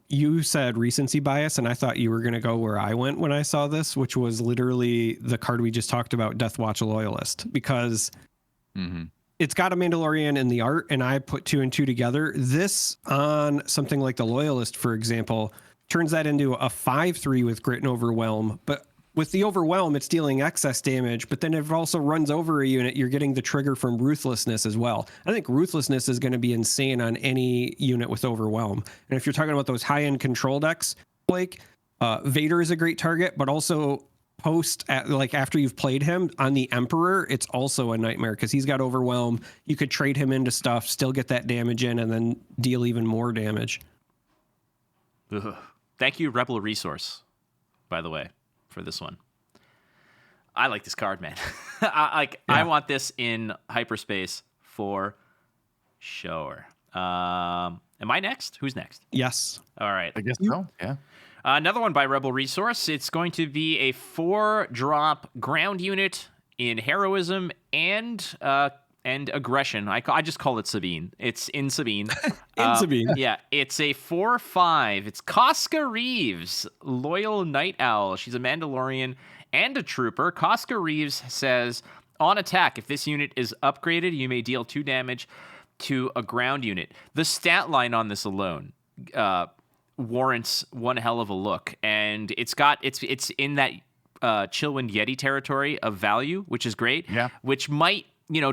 You said recency bias, and I thought you were going to go where I went when I saw this, which was literally the card we just talked about, Death Watch Loyalist, because it's got a Mandalorian in the art, and I put 2 and 2 together. This on something like the Loyalist, for example, turns that into a 5/3 with Grit and Overwhelm. But with the Overwhelm, it's dealing excess damage, but then if it also runs over a unit, you're getting the trigger from Ruthlessness as well. I think Ruthlessness is going to be insane on any unit with Overwhelm. And if you're talking about those high-end control decks, Blake, Vader is a great target, but also after you've played him on the Emperor, it's also a nightmare because he's got Overwhelm. You could trade him into stuff, still get that damage in, and then deal even more damage. Ugh. Thank you, Rebel Resource, by the way, for this one. I like this card, man. I want this in hyperspace for sure. Am I next? Who's next? Yes. All right. I guess so. Yeah. Another one by Rebel Resource. It's going to be a 4-drop ground unit in heroism and aggression. I just call it Sabine. It's in Sabine. Sabine. Yeah, it's a 4/5. It's Casca Reeves, Loyal Night Owl. She's a Mandalorian and a trooper. Casca Reeves says, on attack, if this unit is upgraded, you may deal 2 damage to a ground unit. The stat line on this alone warrants one hell of a look, and it's in that Chillwind Yeti territory of value, which is great. Yeah. Which might,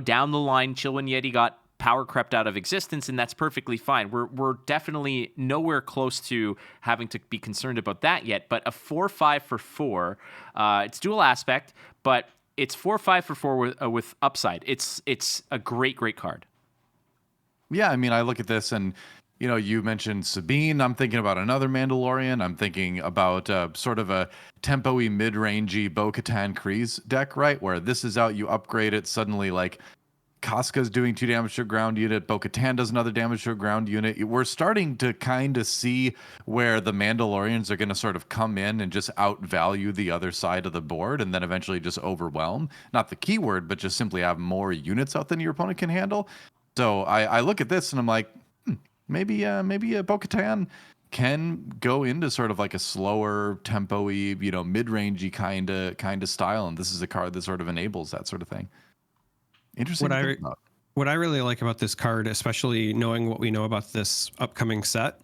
down the line, Chillwind Yeti got power crept out of existence, and that's perfectly fine. We're definitely nowhere close to having to be concerned about that yet. But a 4/5 for 4, it's dual aspect, but it's 4/5 for 4 with upside. It's a great card. Yeah, I mean, I look at this and, you mentioned Sabine. I'm thinking about another Mandalorian. I'm thinking about sort of a tempo-y, mid-rangey Bo-Katan Kryze deck, right? Where this is out, you upgrade it, suddenly, like, Casca's doing 2 damage to a ground unit, Bo-Katan does another damage to a ground unit. We're starting to kind of see where the Mandalorians are going to sort of come in and just outvalue the other side of the board and then eventually just overwhelm. Not the keyword, but just simply have more units out than your opponent can handle. So I look at this and I'm like, maybe a Bo-Katan can go into sort of like a slower tempo-y, mid-rangey kind of style, and this is a card that sort of enables that sort of thing. Interesting. What I really like about this card, especially knowing what we know about this upcoming set,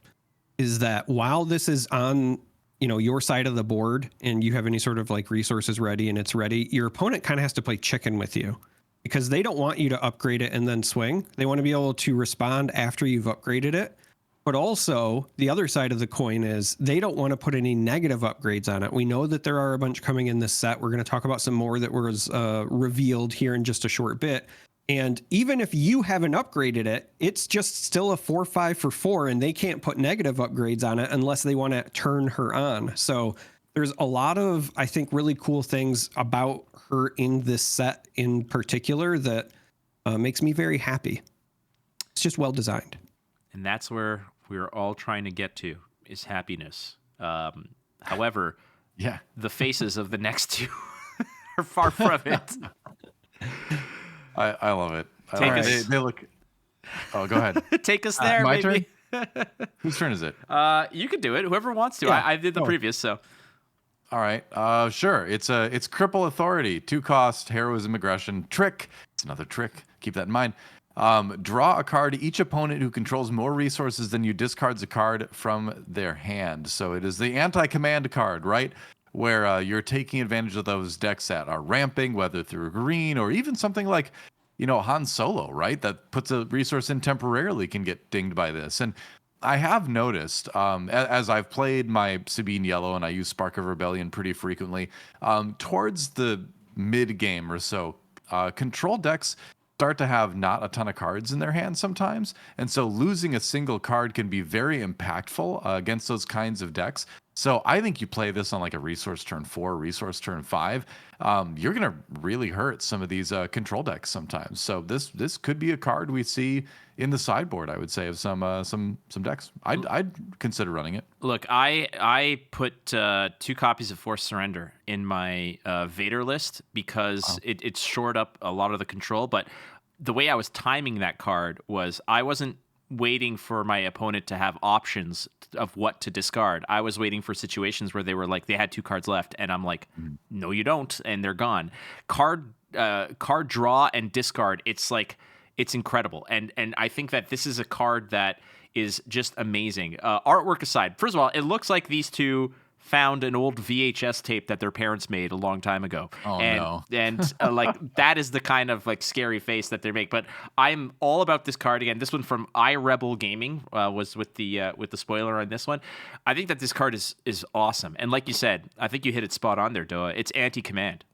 is that while this is on your side of the board and you have any sort of like resources ready and it's ready, your opponent kind of has to play chicken with you. because they don't want you to upgrade it and then swing. They want to be able to respond after you've upgraded it. But also, the other side of the coin is they don't want to put any negative upgrades on it. We know that there are a bunch coming in this set. We're going to talk about some more that was revealed here in just a short bit. And even if you haven't upgraded it, it's just still a 4/5 for 4, and they can't put negative upgrades on it unless they want to turn her on. So there's a lot of, I think, really cool things about her in this set in particular that makes me very happy. It's just well designed. And that's where we're all trying to get to, is happiness. However, the faces of the next two are far from it. I love it. They look. Oh, go ahead. Take us there, my maybe. turn? Whose turn is it? You can do it. Whoever wants to. Yeah. I did the previous, so. All right. Sure. It's Cripple Authority. 2 cost, heroism, aggression, trick. It's another trick. Keep that in mind. Draw a card. Each opponent who controls more resources than you discards a card from their hand. So it is the anti-command card, right? Where you're taking advantage of those decks that are ramping, whether through green or even something like, Han Solo, right? That puts a resource in temporarily can get dinged by this. And I have noticed, as I've played my Sabine Yellow and I use Spark of Rebellion pretty frequently, towards the mid-game or so, control decks start to have not a ton of cards in their hand sometimes. And so losing a single card can be very impactful against those kinds of decks. So I think you play this on like a resource turn 4, resource turn 5. You're going to really hurt some of these control decks sometimes. So this could be a card we see in the sideboard, I would say, of some decks. I'd consider running it. Look, I put 2 copies of Forced Surrender in my Vader list because it shored up a lot of the control. But the way I was timing that card was I wasn't waiting for my opponent to have options of what to discard. I was waiting for situations where they were like, they had 2 cards left, and I'm like, no, you don't, and they're gone. Card draw and discard. It's like, it's incredible. And I think that this is a card that is just amazing. Artwork aside, first of all, it looks like these two found an old VHS tape that their parents made a long time ago. And like that is the kind of like scary face that they make. But I'm all about this card again. This one from iRebel Gaming was with the spoiler on this one. I think that this card is awesome. And like you said, I think you hit it spot on there, Doa. It's anti-command.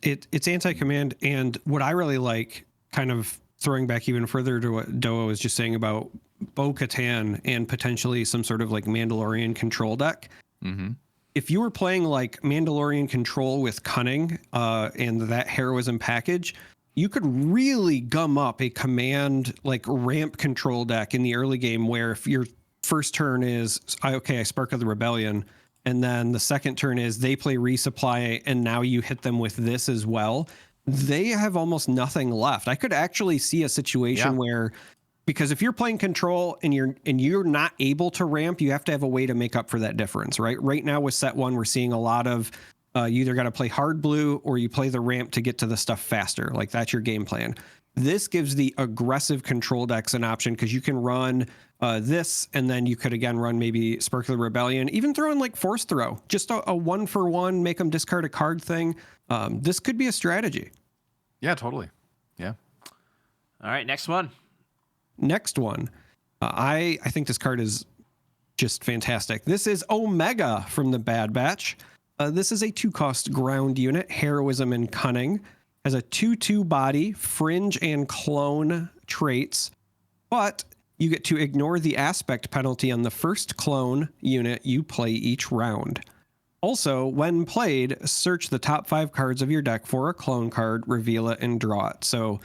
It's anti-command, and what I really like, kind of throwing back even further to what Doa was just saying about Bo-Katan and potentially some sort of like Mandalorian control deck. Mm-hmm. If you were playing like Mandalorian control with cunning and that heroism package, you could really gum up a command like ramp control deck in the early game where if your first turn is, I Spark of the Rebellion, and then the second turn is they play resupply and now you hit them with this as well, they have almost nothing left. I could actually see a situation where, because if you're playing control and you're not able to ramp, you have to have a way to make up for that difference, right? Right now with set 1, we're seeing a lot of you either got to play hard blue or you play the ramp to get to the stuff faster. Like that's your game plan. This gives the aggressive control decks an option because you can run this, and then you could again run maybe Spark of the Rebellion, even throw in like Force Throw, just a 1-for-1, make them discard a card thing. This could be a strategy. Yeah, totally. Yeah. All right, next one. I think this card is just fantastic. This is Omega from the Bad Batch. This is a 2-cost ground unit, heroism and cunning. Has a 2/2 body, fringe and clone traits, but you get to ignore the aspect penalty on the first clone unit you play each round. Also, when played, search the top 5 cards of your deck for a clone card, reveal it, and draw it. So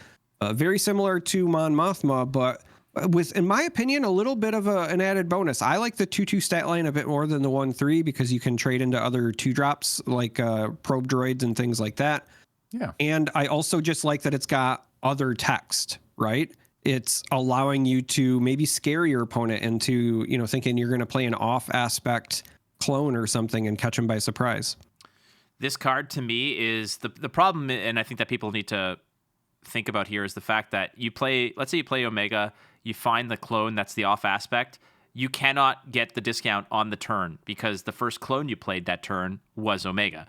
very similar to Mon Mothma, but with, in my opinion, a little bit of an added bonus. I like the 2/2 stat line a bit more than the 1/3 because you can trade into other 2-drops like probe droids and things like that. Yeah. And I also just like that it's got other text, right? It's allowing you to maybe scare your opponent into, thinking you're going to play an off aspect clone or something and catch them by surprise. This card to me is the problem, and I think that people need to think about here is the fact that you play, let's say you play Omega, you find the clone that's the off aspect. you cannot get the discount on the turn because the first clone you played that turn was Omega.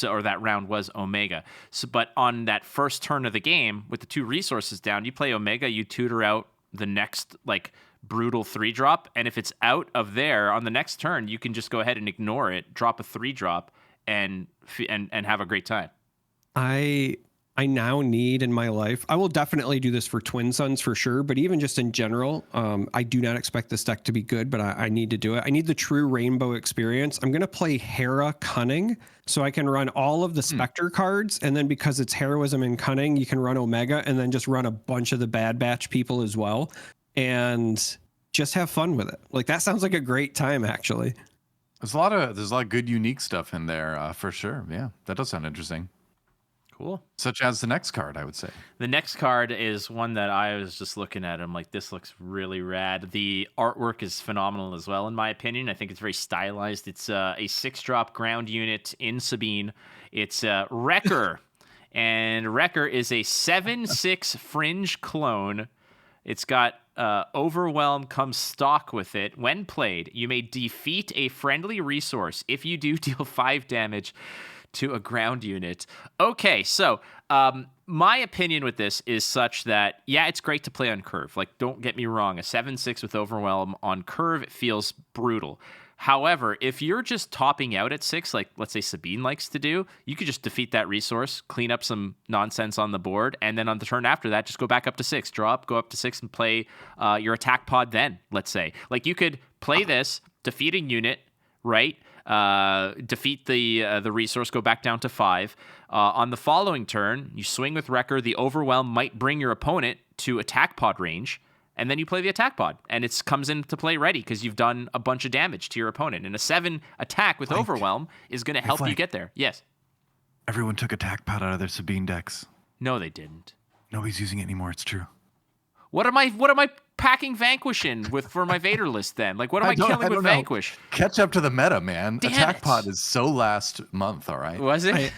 Or that round was Omega. But on that first turn of the game, with the 2 resources down, you play Omega, you tutor out the next brutal 3-drop, and if it's out of there on the next turn, you can just go ahead and ignore it, drop a 3-drop, and have a great time. I now need in my life, I will definitely do this for Twin Suns for sure, but even just in general, I do not expect this deck to be good, but I need to do it. I need the true rainbow experience. I'm going to play Hera Cunning, so I can run all of the Spectre cards, and then because it's Heroism and Cunning, you can run Omega, and then just run a bunch of the Bad Batch people as well, and just have fun with it. Like, that sounds like a great time, actually. There's a lot of good unique stuff in there, for sure. Yeah, that does sound interesting. Cool. Such as the next card, I would say. The next card is one that I was just looking at. I'm like, this looks really rad. The artwork is phenomenal as well, in my opinion. I think it's very stylized. It's a 6-drop ground unit in Sabine. It's Wrecker. And Wrecker is a 7/6 fringe clone. It's got Overwhelm comes stock with it. When played, you may defeat a friendly resource. If you do, deal 5 damage to a ground unit. Okay, so my opinion with this is such that, yeah, it's great to play on curve. Like, don't get me wrong, a 7/6 with Overwhelm on curve, it feels brutal. However, if you're just topping out at 6, like let's say Sabine likes to do, you could just defeat that resource, clean up some nonsense on the board, and then on the turn after that, just go back up to 6, draw up, go up to 6, and play your attack pod then, let's say. Like, you could play this, defeating unit, right? Defeat the resource, go back down to 5. On the following turn, you swing with Wrecker. The Overwhelm might bring your opponent to attack pod range, and then you play the attack pod, and it comes into play ready because you've done a bunch of damage to your opponent. And a 7 attack with Overwhelm is going to help you get there. Yes. Everyone took attack pod out of their Sabine decks. No, they didn't. Nobody's using it anymore. It's true. What am I packing Vanquish in with for my Vader list then? Like, what am I killing with Vanquish? Catch up to the meta, man. Damn Attack it. pod is so last month, all right? Was it?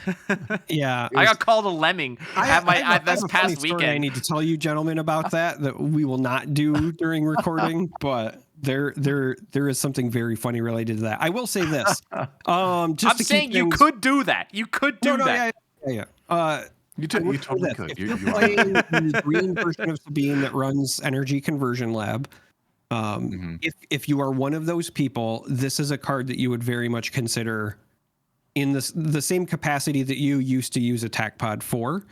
Yeah. I got called a lemming this past weekend. I need to tell you, gentlemen, about that we will not do during recording, but there is something very funny related to that. I will say this. I'm saying you could do that. You could do that. Yeah. You totally could. You're playing the green version of Sabine that runs Energy Conversion Lab. If you are one of those people, this is a card that you would very much consider in the same capacity that you used to use Attack Pod for,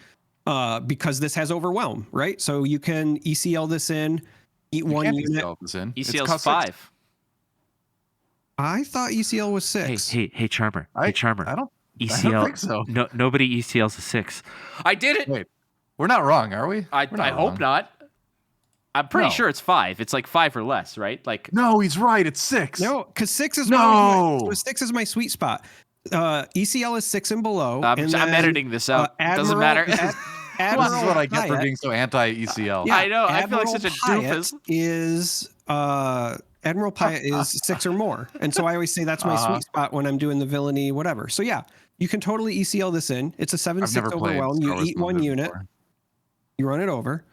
because this has Overwhelm, right? So you can ECL this in, eat one unit. ECL's 5. I thought ECL was 6. Hey, Charmer. Hey, Charmer. I don't ECL. think so. No, nobody ECL's a 6. I did it. Wait, we're not wrong, are we? I hope not. I'm pretty sure it's 5. It's like 5 or less, right? Like, no, he's right. It's 6. No, because 6 is 6 is my sweet spot. ECL is 6 and below. I'm editing this out. Doesn't matter. This is what I get for being so anti-ECL. Yeah, I know. Admiral I feel like such a doofus. Admiral Pyatt is 6 or more, and so I always say that's my sweet spot when I'm doing the villainy, whatever. So yeah, you can totally ECL this in. It's a 7/6 Overwhelm. You eat one unit, you run it over.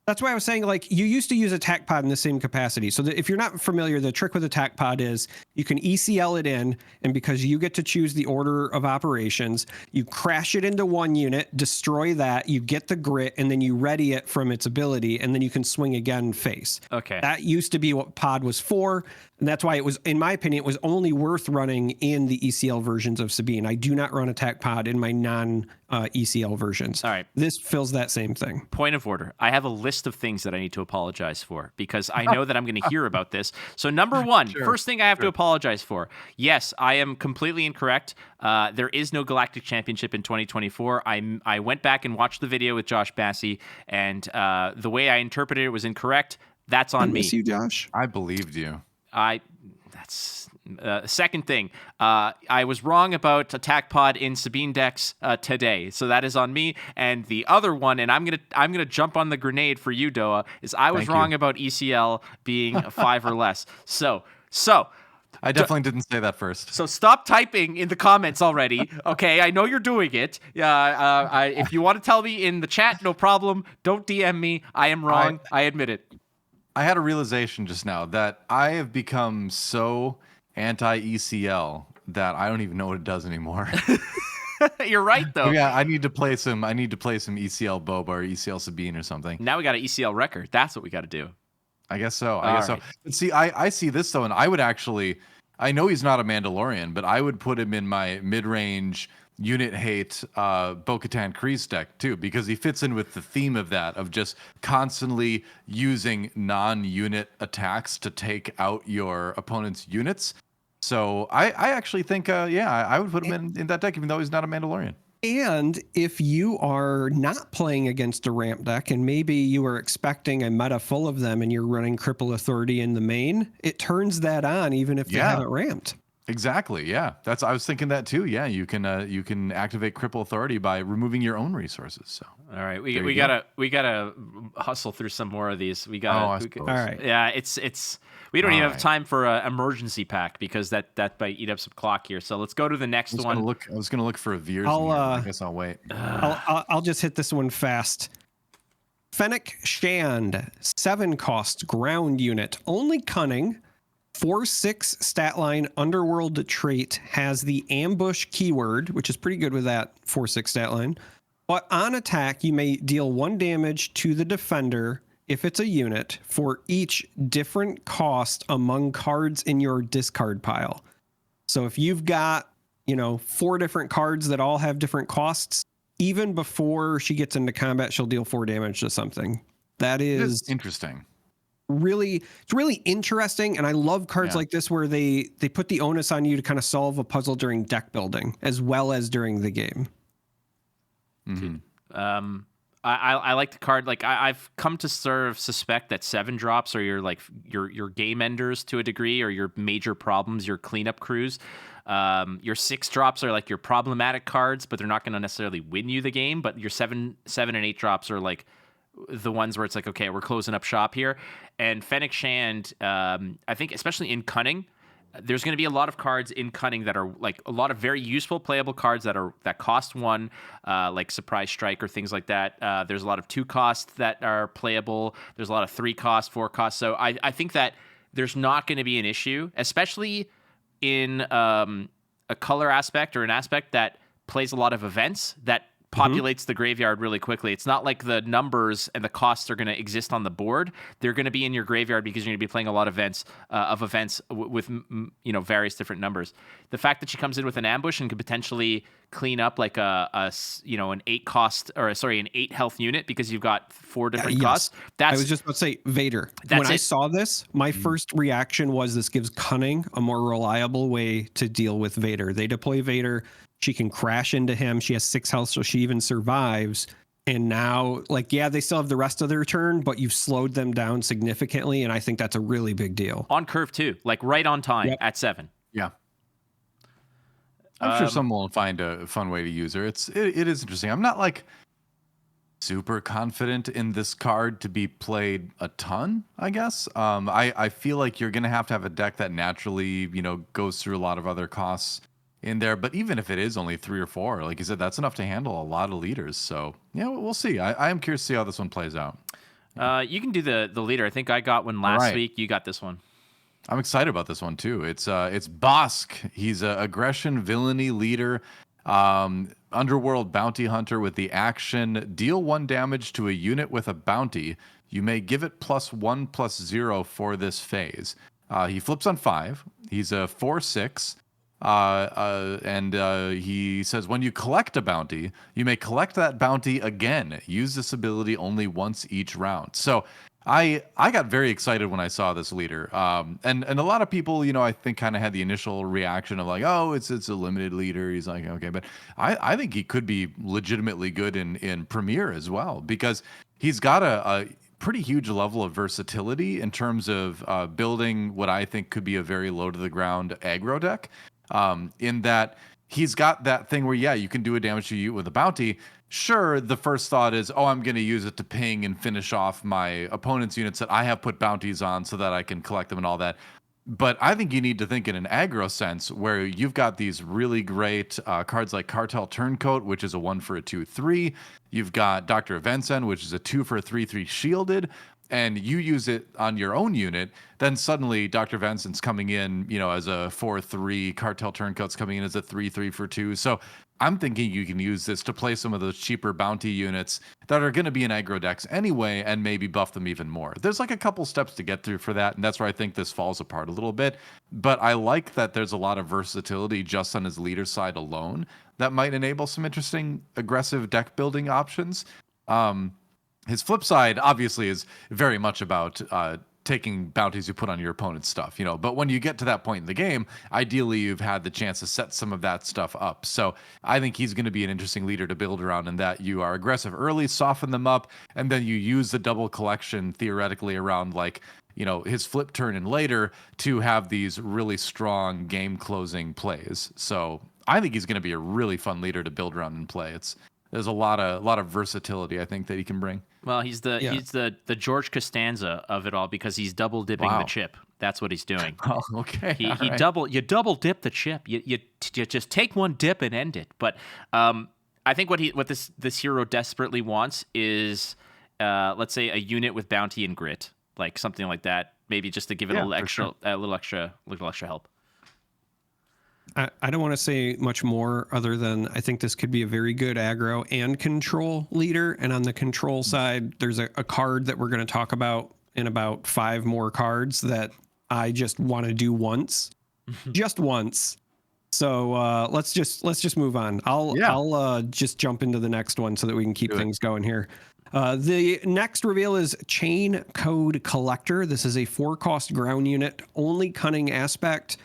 That's why I was saying, like, you used to use Attack Pod in the same capacity. So that if you're not familiar, the trick with Attack Pod is you can ECL it in, and because you get to choose the order of operations, you crash it into one unit, destroy that, you get the grit, and then you ready it from its ability, and then you can swing again face. Okay. That used to be what Pod was for, and that's why it was, in my opinion, it was only worth running in the ECL versions of Sabine. I do not run Attack Pod in my non-ECL versions. All right. This fills that same thing. Point of order. I have a list of things that I need to apologize for because I know that I'm going to hear about this. So number one, first thing I have to apologize for. Yes, I am completely incorrect. There is no Galactic Championship in 2024. I went back and watched the video with Josh Bassey, and the way I interpreted it was incorrect. That's on me. Miss you, Josh. I believed you. That's second thing. I was wrong about Attack Pod in Sabine decks today, so that is on me. And the other one, and I'm gonna jump on the grenade for you, Doa, is I was wrong about ECL being 5 or less. So I definitely didn't say that first. So stop typing in the comments already. Okay, I know you're doing it. If you want to tell me in the chat, no problem. Don't DM me. I am wrong. I admit it. I had a realization just now that I have become so anti-ECL that I don't even know what it does anymore. You're right though. Yeah, I need to play some ECL Boba or ECL Sabine or something. Now we got an ECL record. That's what we got to do. I guess so. Right. But see, I see this though, and I would actually, I know he's not a Mandalorian, but I would put him in my mid-range unit hate Bo-Katan Kryze deck too, because he fits in with the theme of that, of just constantly using non-unit attacks to take out your opponent's units. So I actually think, I would put him in that deck, even though he's not a Mandalorian. And if you are not playing against a ramp deck and maybe you are expecting a meta full of them and you're running Cripple Authority in the main, it turns that on even if they haven't ramped. Exactly. Yeah, I was thinking that too. Yeah, you can activate Cripple Authority by removing your own resources. So all right, we gotta hustle through some more of these. We gotta. All right. Yeah, it's. We don't even have time for an emergency pack because that might eat up some clock here. So let's go to the next one. I was gonna look for a Veers. I guess I'll wait. I'll just hit this one fast. Fennec Shand, 7 cost ground unit, only cunning, 4/6 stat line, underworld trait, has the ambush keyword, which is pretty good with that 4/6 stat line. But on attack, you may deal 1 damage to the defender if it's a unit for each different cost among cards in your discard pile. So if you've got, 4 different cards that all have different costs, even before she gets into combat, she'll deal 4 damage to something. That is interesting. It's really interesting, and I love cards like this where they put the onus on you to kind of solve a puzzle during deck building as well as during the game. Mm-hmm. I like the card. Like I've come to suspect that 7 drops are your game enders to a degree, or your major problems, your cleanup crews. Your 6 drops are like your problematic cards, but they're not going to necessarily win you the game. But your 7 and 8 drops are like the ones where it's like, okay, we're closing up shop here. And Fennec Shand, I think especially in Cunning, there's going to be a lot of cards in Cunning that are like a lot of very useful playable cards that cost 1, like Surprise Strike or things like that. There's a lot of 2 costs that are playable. There's a lot of 3 costs, 4 costs. So I think that there's not going to be an issue, especially in a color aspect or an aspect that plays a lot of events that populates the graveyard really quickly. It's not like the numbers and the costs are going to exist on the board. They're going to be in your graveyard because you're going to be playing a lot of events with various different numbers. The fact that she comes in with an ambush and could potentially clean up like an 8 cost, or sorry, an 8 health unit because you've got 4 different costs. I was just about to say Vader. When I saw this, my first reaction was this gives Cunning a more reliable way to deal with Vader. They deploy Vader. She can crash into him. She has 6 health, so she even survives. And now, they still have the rest of their turn, but you've slowed them down significantly, and I think that's a really big deal. On curve, too. Like, right on time at 7. Yeah. I'm sure someone will find a fun way to use her. It is interesting. I'm not, super confident in this card to be played a ton, I guess. I feel like you're going to have a deck that naturally, goes through a lot of other costs in there, but even if it is only 3 or 4, like you said, that's enough to handle a lot of leaders. So yeah, we'll see. I am curious to see how this one plays out. You can do the leader. I think I got one last week. You got this one. I'm excited about this one too. It's Bosk. He's a aggression villainy leader, underworld bounty hunter with the action deal 1 damage to a unit with a bounty. You may give it +1/+0 for this phase. He flips on 5. He's a 4/6. And he says, when you collect a bounty, you may collect that bounty again. Use this ability only once each round. So I got very excited when I saw this leader. And a lot of people, I think kind of had the initial reaction of like, oh, it's a limited leader. He's like, okay, but I think he could be legitimately good in Premier as well, because he's got a pretty huge level of versatility in terms of building what I think could be a very low to the ground aggro deck. In that he's got that thing where, you can do a damage to you with a bounty. Sure, the first thought is, I'm going to use it to ping and finish off my opponent's units that I have put bounties on so that I can collect them and all that. But I think you need to think in an aggro sense where you've got these really great cards like Cartel Turncoat, which is a 1 for a 2/3. You've got Dr. Eventsen, which is a 2 for a 3/3 shielded. and you use it on your own unit, then suddenly Dr. Vincent's coming in, as a 4/3, Cartel Turncoat's coming in as a 3/3 for 2. So I'm thinking you can use this to play some of those cheaper bounty units that are going to be in aggro decks anyway and maybe buff them even more. There's like a couple steps to get through for that, and that's where I think this falls apart a little bit. But I like that there's a lot of versatility just on his leader side alone that might enable some interesting aggressive deck building options. His flip side obviously is very much about taking bounties you put on your opponent's stuff, but when you get to that point in the game, ideally you've had the chance to set some of that stuff up. So I think he's going to be an interesting leader to build around, in that you are aggressive early, soften them up, and then you use the double collection theoretically around his flip turn and later to have these really strong game closing plays. So I think he's going to be a really fun leader to build around and play. There's a lot of versatility, I think, that he can bring. Well, he's the George Costanza of it all, because he's double dipping the chip. That's what he's doing. Oh, okay. You double dip the chip. You just take one dip and end it. But I think what this hero desperately wants is let's say a unit with bounty and grit, like something like that. Maybe just to give it a little extra help. I don't want to say much more other than I think this could be a very good aggro and control leader. And on the control side, there's a card that we're going to talk about in about 5 more cards that I just want to do once, just once. So let's just move on. I'll just jump into the next one so that we can keep things going here. The next reveal is Chain Code Collector. This is a 4-cost ground unit, only cunning aspect.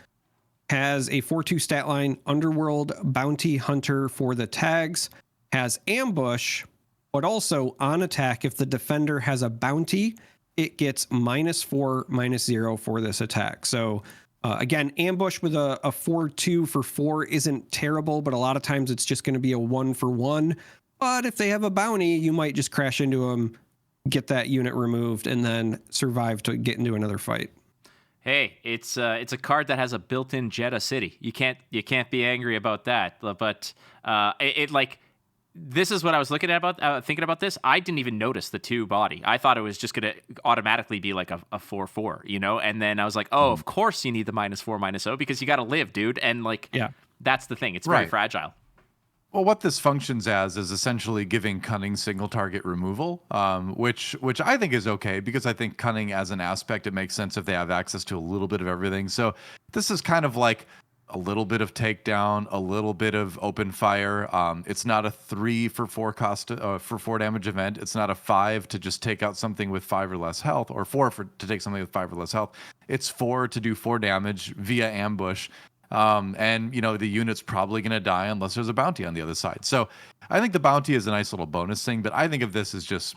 Has a 4/2 stat line, Underworld Bounty Hunter for the tags, has ambush, but also on attack, if the defender has a bounty, it gets -4/-0 for this attack. So again, ambush with a 4/2 for 4 isn't terrible, but a lot of times it's just going to be a 1-for-1. But if they have a bounty, you might just crash into them, get that unit removed, and then survive to get into another fight. Hey, it's a card that has a built-in Jeddah City. You can't be angry about that. But this is what I was looking at thinking about this. I didn't even notice the 2 body. I thought it was just gonna automatically be like a 4/4, And then I was like, oh, of course you need the -4/-0 because you got to live, dude. And that's the thing. It's very fragile. Well, what this functions as is essentially giving cunning single target removal, which I think is okay, because I think cunning as an aspect, it makes sense if they have access to a little bit of everything. So this is kind of like a little bit of takedown, a little bit of open fire. It's not a 3 for 4 cost for 4 damage event. It's not a 5 to just take out something with 5 or less health, or 4 to take something with 5 or less health. It's 4 to do 4 damage via ambush. And the unit's probably going to die unless there's a bounty on the other side. So I think the bounty is a nice little bonus thing, but I think of this as just,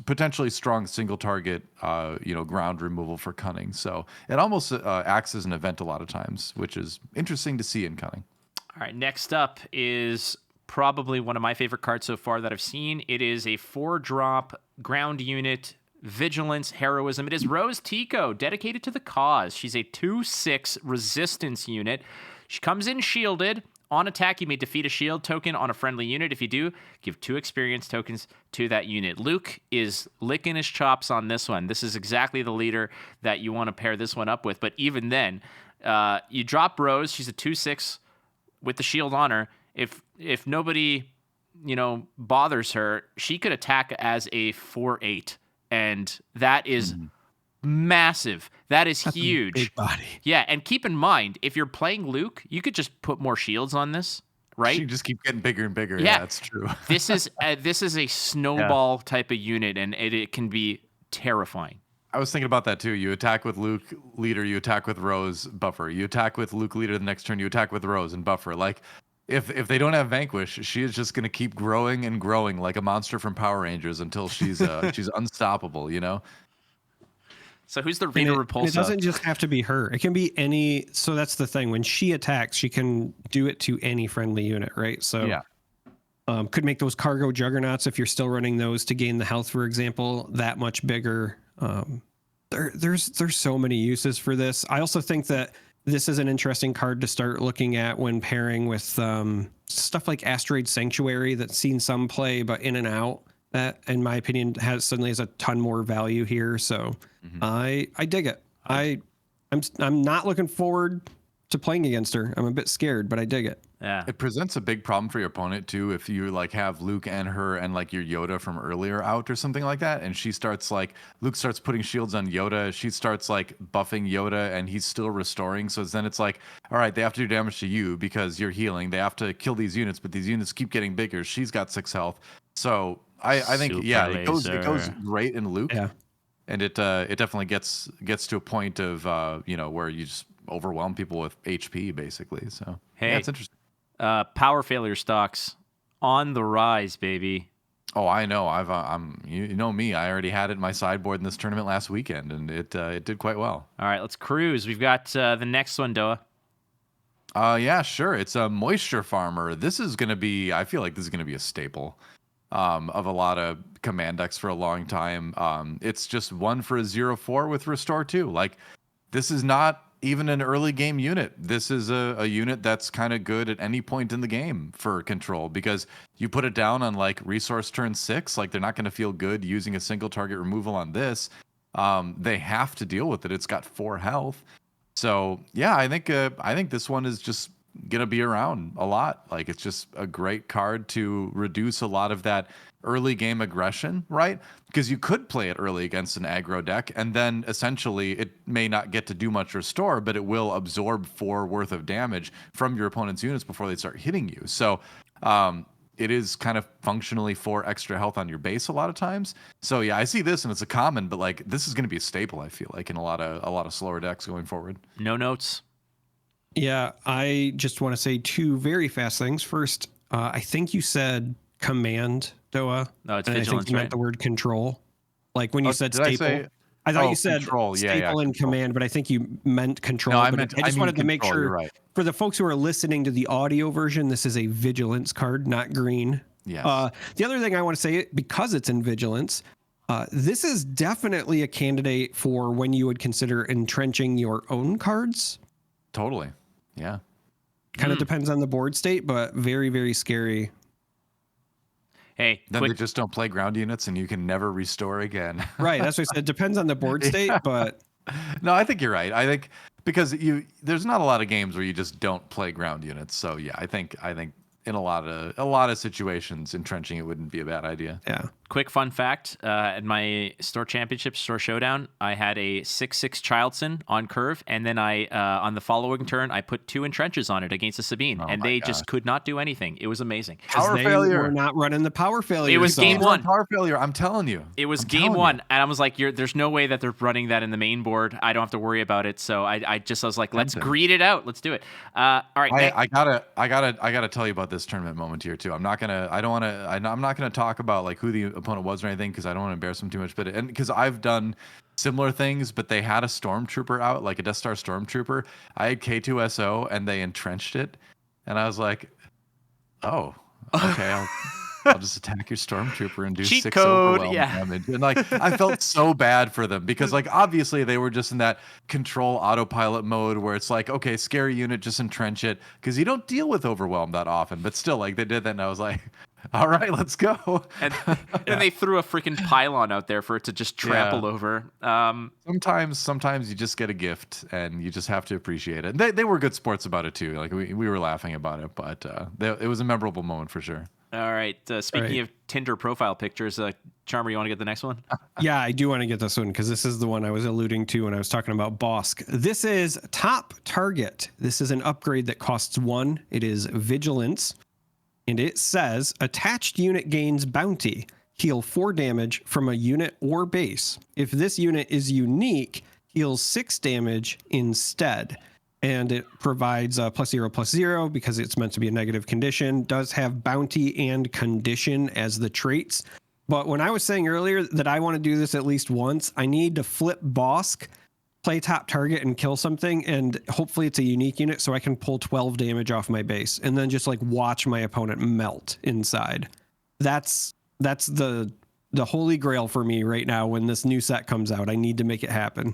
potentially strong single target, ground removal for cunning. So it almost acts as an event a lot of times, which is interesting to see in cunning. All right. Next up is probably one of my favorite cards so far that I've seen. It is a 4-drop ground unit, Vigilance, Heroism. It is Rose Tico, dedicated to the cause. She's a 2/6 resistance unit. She comes in shielded. On attack, you may defeat a shield token on a friendly unit. If you do, give 2 experience tokens to that unit. Luke is licking his chops on this one. This is exactly the leader that you want to pair this one up with. But even then, you drop Rose. She's a 2/6 with the shield on her. If nobody, bothers her, she could attack as a 4/8. And that is massive. That's huge. Big body. Yeah, and keep in mind, if you're playing Luke, you could just put more shields on this, right? She just keep getting bigger and bigger. Yeah, that's true. This is a snowball type of unit, and it can be terrifying. I was thinking about that too. You attack with Luke leader, you attack with Rose buffer. You attack with Luke leader the next turn, you attack with Rose and buffer. Like, if they don't have Vanquish, she is just going to keep growing and growing like a monster from Power Rangers until she's unstoppable, So who's the Rita Repulsa? It doesn't just have to be her. It can be any. So that's the thing. When she attacks, she can do it to any friendly unit, right? So yeah. Could make those cargo juggernauts, if you're still running those to gain the health, for example, that much bigger. There's so many uses for this. I also think that this is an interesting card to start looking at when pairing with stuff like Asteroid Sanctuary that's seen some play, but in and out. that, in my opinion, suddenly has a ton more value here. So I dig it. I'm not looking forward to playing against her. I'm a bit scared, but I dig it. Yeah. It presents a big problem for your opponent too if you like have Luke and her and like your Yoda from earlier out or something like that, and she starts like Luke starts putting shields on Yoda, she starts like buffing Yoda, and he's still restoring. So then it's like, all right, they have to do damage to you because you're healing. They have to kill these units, but these units keep getting bigger. She's got 6 health, so I think Super it goes laser. great in Luke, Yeah. and it definitely gets to a point of where you just overwhelm people with HP basically. So Hey. yeah, it's interesting. Power failure stocks on the rise, baby. Oh, I know. I'm you know me. I already had it in my sideboard in this tournament last weekend, and it did quite well. All right, let's cruise. We've got the next one, Doa. Yeah, sure. It's a moisture farmer. This is gonna be. I feel like this is gonna be a staple of a lot of command decks for a long time. It's just 1 for a 0/4 with restore 2. Like, this is not even an early game unit. This is a unit that's kind of good at any point in the game for control, because you put it down on like resource turn 6, like they're not going to feel good using a single target removal on this. They have to deal with it. It's got 4 health. So yeah, I think this one is just gonna be around a lot. Like, it's just a great card to reduce a lot of that early game aggression, right? Because you could play it early against an aggro deck, and then essentially it may not get to do much restore, but it will absorb 4 worth of damage from your opponent's units before they start hitting you. So it is kind of functionally 4 extra health on your base a lot of times. So yeah, I see this and it's a common, but like this is going to be a staple, I feel like, in a lot of slower decks going forward. No notes. Yeah, I just want to say 2 very fast things. First, I think you said command, Doa. No, it's and I vigilance, think you meant right? the word control. Like when you said Did I staple. say- I thought Oh, you said control. Yeah, staple and control. command, but I think you meant control. No, I But meant- I just I mean wanted to make control, sure you're right. for the folks who are listening to the audio version, this is a vigilance card, not green. Yes. The other thing I want to say, because it's in vigilance, this is definitely a candidate for when you would consider entrenching your own cards. Totally. Yeah. Kind of depends on the board state, but very, very scary. Hey, Then quick, they just don't play ground units and you can never restore again. Right. That's what I said. Depends on the board state, but No, I think you're right. I think because there's not a lot of games where you just don't play ground units. So yeah, I think in a lot of situations, entrenching it wouldn't be a bad idea. yeah. quick fun fact: at my store championship, store showdown, I had a 6/6 Childson on curve, and then I on the following turn I put 2 entrenches on it against a Sabine, and my they gosh. just could not do anything. It was amazing. Power They failure. were not running the power failure. It was song. game 1. Power failure. I'm telling you. It was I'm game telling 1, you. and I was like, "There's no way that they're running that in the main board. I don't have to worry about it." So I was like, "Let's Tempting. greed it out. Let's do it." All right, I gotta tell you about this tournament moment here too. I'm not gonna talk about like who the opponent was or anything, because I don't want to embarrass them too much. But because I've done similar things, but they had a stormtrooper out, like a Death Star stormtrooper. I had K2SO and they entrenched it, and I was like, oh, okay. I'll just attack your stormtrooper and do Cheat 6 code, overwhelm yeah. damage. And like I felt so bad for them, because like obviously they were just in that control autopilot mode where it's like, okay, scary unit, just entrench it, because you don't deal with overwhelm that often. But still, like they did that, and I was like, all right, let's go. And then they threw a freaking pylon out there for it to just trample Yeah. over. Sometimes you just get a gift and you just have to appreciate it. They were good sports about it too. Like we were laughing about it, but it was a memorable moment for sure. All right. Speaking of Tinder profile pictures, Charmer, you want to get the next one? Yeah, I do want to get this one because this is the one I was alluding to when I was talking about Bosk. This is Top Target. This is an upgrade that costs 1. It is Vigilance. And it says, attached unit gains bounty. Heal 4 damage from a unit or base. If this unit is unique, heals 6 damage instead. And it provides a +0/+0 because it's meant to be a negative condition. Does have bounty and condition as the traits. But when I was saying earlier that I want to do this at least once, I need to flip Bosk, play top target, and kill something, and hopefully it's a unique unit so I can pull 12 damage off my base and then just like watch my opponent melt inside. That's the holy grail for me right now when this new set comes out. I need to make it happen.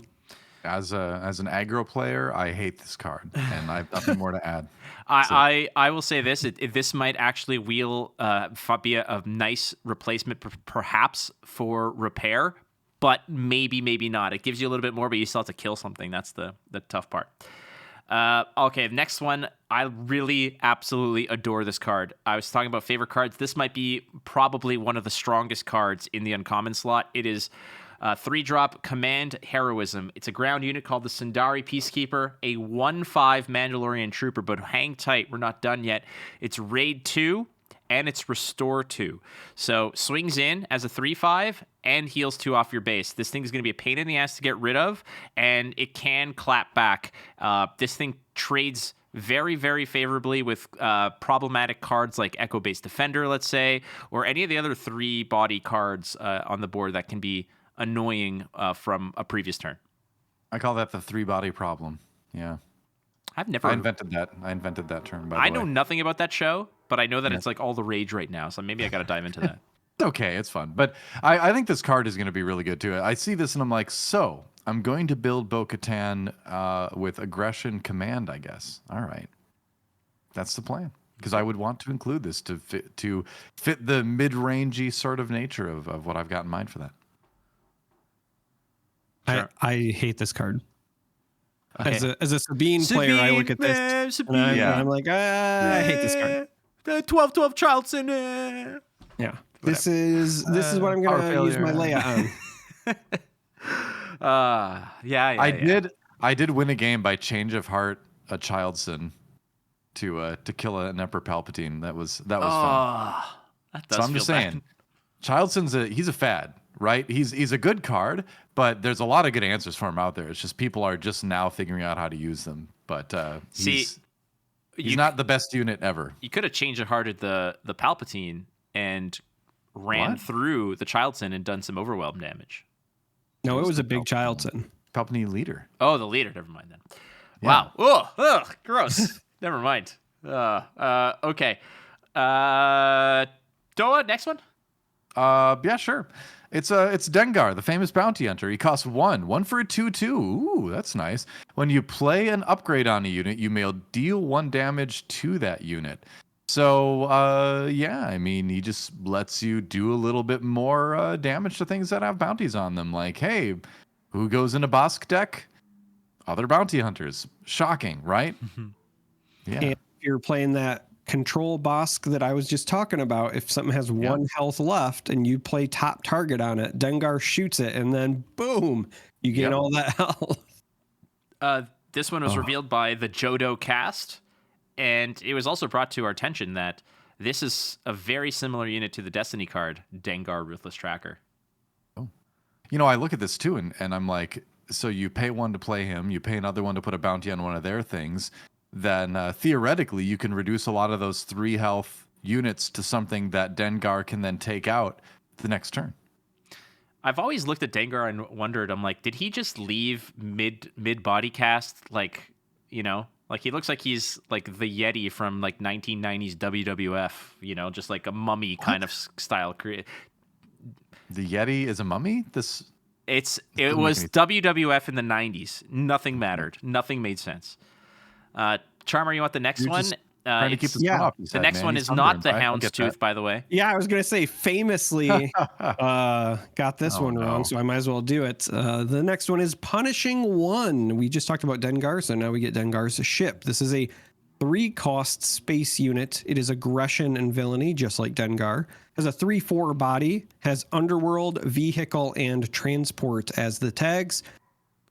as an aggro player, I hate this card, and I have nothing more to add. I will say this: this might actually be a nice replacement, perhaps for repair, but maybe not. It gives you a little bit more, but you still have to kill something. That's the tough part. Okay, next one. I really absolutely adore this card. I was talking about favorite cards. This might be probably one of the strongest cards in the uncommon slot. It is 3-drop Command Heroism. It's a ground unit called the Sundari Peacekeeper, a 1/5 Mandalorian Trooper, but hang tight, we're not done yet. It's Raid 2, and it's Restore 2. So swings in as a 3/5 and heals 2 off your base. This thing is going to be a pain in the ass to get rid of, and it can clap back. This thing trades very, very favorably with problematic cards like Echo Base Defender, let's say, or any of the other 3-body cards on the board that can be annoying from a previous turn. I call that the 3-body problem. Yeah. I invented that term, by the way. I know nothing about that show, but I know that it's like all the rage right now, so maybe I got to dive into that. It's okay, it's fun. But I think this card is going to be really good, too. I see this, and I'm like, so I'm going to build Bo-Katan with Aggression Command, I guess. All right. That's the plan. Because I would want to include this to fit the mid-rangey sort of nature of what I've got in mind for that. Sure. I hate this card. Okay. As a Sabine player, I look at this and I'm like, I hate this card. 12-12 Charlton. Yeah. This is what I'm going to use my Leia on. I did win a game by change of heart a Childson to kill an Emperor Palpatine. That was fun. That does so I'm just saying, Childson's he's a fad, right? He's a good card, but there's a lot of good answers for him out there. It's just people are just now figuring out how to use them. But he's not the best unit ever. You could have changed of hearted the Palpatine and ran through the Childson and done some overwhelm damage. No, it was a big Childson. Palpatine leader. Oh, the leader. Never mind then. Yeah. Wow. Oh, gross. Never mind. Okay. Doa, next one? Yeah, sure. It's Dengar, the famous bounty hunter. He costs 1 for a 2/2. Ooh, that's nice. When you play an upgrade on a unit, you may deal 1 damage to that unit. So, yeah, I mean, he just lets you do a little bit more damage to things that have bounties on them. Like, hey, who goes in a Bosk deck? Other bounty hunters. Shocking, right? Yeah. And if you're playing that control Bosk that I was just talking about, if something has 1 health left and you play top target on it, Dengar shoots it, and then boom, you gain all that health. This one was revealed by the Jodo cast, and it was also brought to our attention that this is a very similar unit to the Destiny card, Dengar Ruthless Tracker. Oh. You know, I look at this too, and I'm like, so you pay 1 to play him, you pay another 1 to put a bounty on one of their things, then theoretically you can reduce a lot of those 3 health units to something that Dengar can then take out the next turn. I've always looked at Dengar and wondered, I'm like, did he just leave mid body cast? Like, you know, like he looks like he's like the Yeti from like 1990s WWF, you know, just like a mummy kind of style. The Yeti is a mummy? It was WWF in the 90s. Nothing mattered. Nothing made sense. Charmer, you want the next one? Trying to keep the next one is not the Houndstooth, by the way. Yeah, I was going to say famously got this one wrong, so I might as well do it. The next one is Punishing 1. We just talked about Dengar, so now we get Dengar's ship. This is a 3-cost space unit. It is aggression and villainy, just like Dengar. Has a 3/4 body, has underworld, vehicle, and transport as the tags.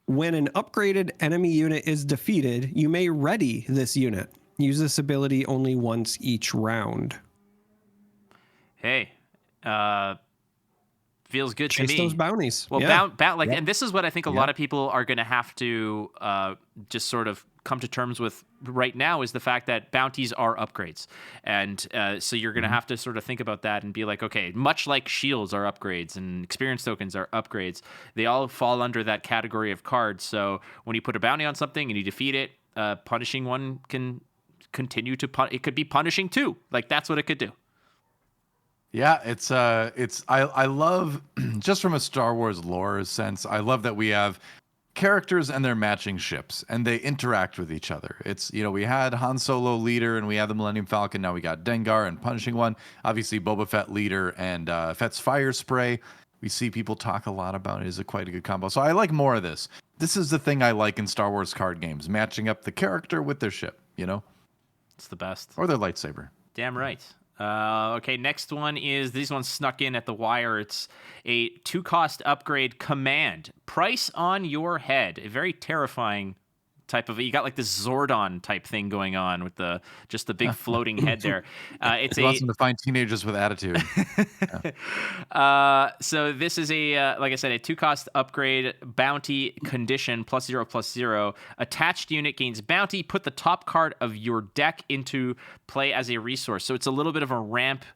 When an upgraded enemy unit is defeated, you may ready this unit. Use this ability only once each round. Hey, feels good Chase to me. Those bounties. Well, and this is what I think a lot of people are going to have to just sort of come to terms with right now is the fact that bounties are upgrades. And so you're going to have to sort of think about that and be like, okay, much like shields are upgrades and experience tokens are upgrades, they all fall under that category of cards. So when you put a bounty on something and you defeat it, punishing 1 can continue to it could be punishing 2. Like that's what it could do. Yeah, I love just from a Star Wars lore sense, I love that we have characters and their matching ships, and they interact with each other. It's, we had Han Solo leader, and we had the Millennium Falcon. Now we got Dengar and Punishing One. Obviously, Boba Fett leader and Fett's Fire Spray. We see people talk a lot about it. It's quite a good combo. So I like more of this. This is the thing I like in Star Wars card games, matching up the character with their ship, It's the best. Or their lightsaber. Damn right. Okay, next one is, these ones snuck in at the wire. It's a 2-cost upgrade Command. Price on your head. A very terrifying type of, you got like this Zordon type thing going on with the big floating head there. It's awesome to find teenagers with attitude. So this is like I said, a 2-cost upgrade bounty condition +0/+0. Attached unit gains bounty. Put the top card of your deck into play as a resource. So it's a little bit of a ramp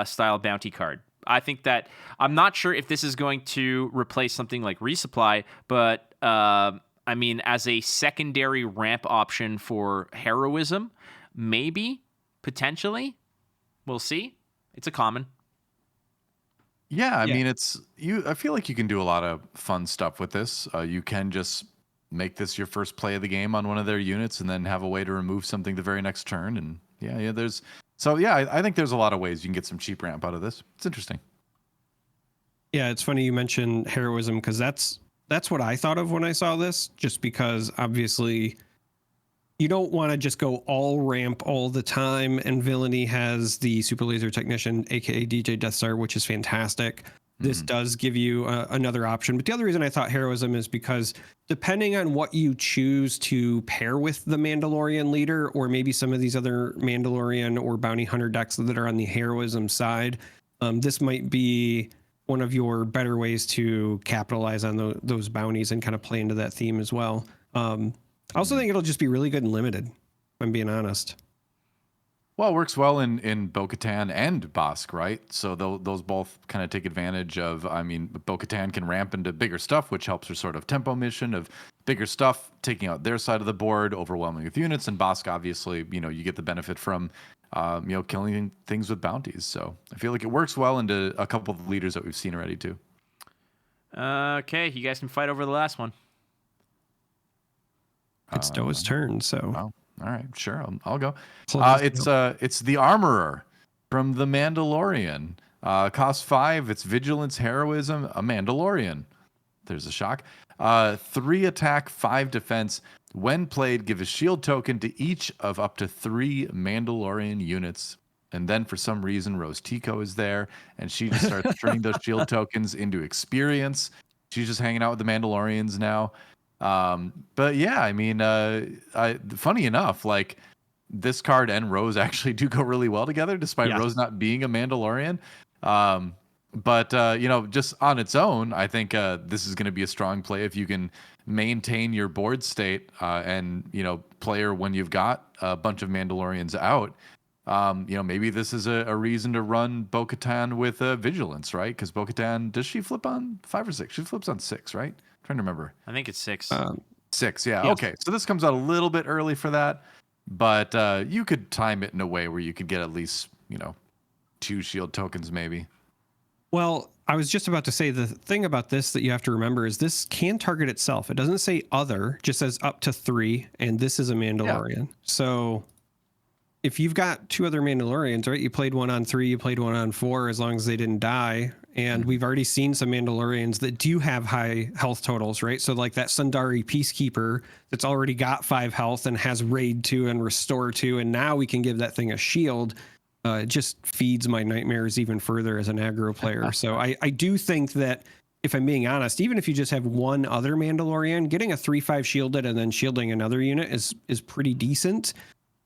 style bounty card. I think that, I'm not sure if this is going to replace something like resupply, but I mean, as a secondary ramp option for heroism, maybe, potentially, we'll see. It's a common. Yeah, I mean, I feel like you can do a lot of fun stuff with this. You can just make this your first play of the game on one of their units, and then have a way to remove something the very next turn. And I think there's a lot of ways you can get some cheap ramp out of this. It's interesting. Yeah, it's funny you mentioned heroism, because that's what I thought of when I saw this, just because obviously you don't want to just go all ramp all the time. And Villainy has the Super Laser Technician, aka DJ Death Star, which is fantastic. This does give you another option. But the other reason I thought heroism is because depending on what you choose to pair with the Mandalorian leader, or maybe some of these other Mandalorian or bounty hunter decks that are on the heroism side, this might be one of your better ways to capitalize on those bounties and kind of play into that theme as well. I also think it'll just be really good and limited, if I'm being honest. Well, it works well in Bo-Katan and Bossk, right? So those both kind of take advantage of, Bo-Katan can ramp into bigger stuff, which helps her sort of tempo mission of bigger stuff, taking out their side of the board, overwhelming with units. And Bossk, obviously, you get the benefit from killing things with bounties. So I feel like it works well into a couple of the leaders that we've seen already too. Okay, you guys can fight over the last one. It's Doa's turn, so. Oh, all right, sure, I'll go. It's the Armorer from the Mandalorian. Cost 5. It's Vigilance, Heroism, a Mandalorian. There's a shock. 3 attack, 5 defense. When played, give a shield token to each of up to 3 Mandalorian units. And then for some reason, Rose Tico is there, and she just starts turning those shield tokens into experience. She's just hanging out with the Mandalorians now. But yeah, I mean, funny enough, like, this card and Rose actually do go really well together, despite Rose not being a Mandalorian. But just on its own, I think this is going to be a strong play if you can maintain your board state and play her when you've got a bunch of Mandalorians out. Maybe this is a reason to run Bo-Katan with Vigilance, right? Because Bo-Katan, does she flip on 5 or 6? She flips on 6, right? I'm trying to remember. I think it's 6. 6, yeah. Yes. Okay, so this comes out a little bit early for that, but you could time it in a way where you could get at least 2 shield tokens maybe. Well, I was just about to say, the thing about this that you have to remember is this can target itself. It doesn't say other, just says up to 3, and this is a Mandalorian. Yeah. So if you've got 2 other Mandalorians, right? You played one on 3, you played one on 4, as long as they didn't die. And we've already seen some Mandalorians that do have high health totals, right? So like that Sundari Peacekeeper that's already got 5 health and has Raid 2 and Restore 2, and now we can give that thing a shield. It just feeds my nightmares even further as an aggro player. So I do think that, if I'm being honest, even if you just have one other Mandalorian, getting a 3/5 shielded and then shielding another unit is pretty decent.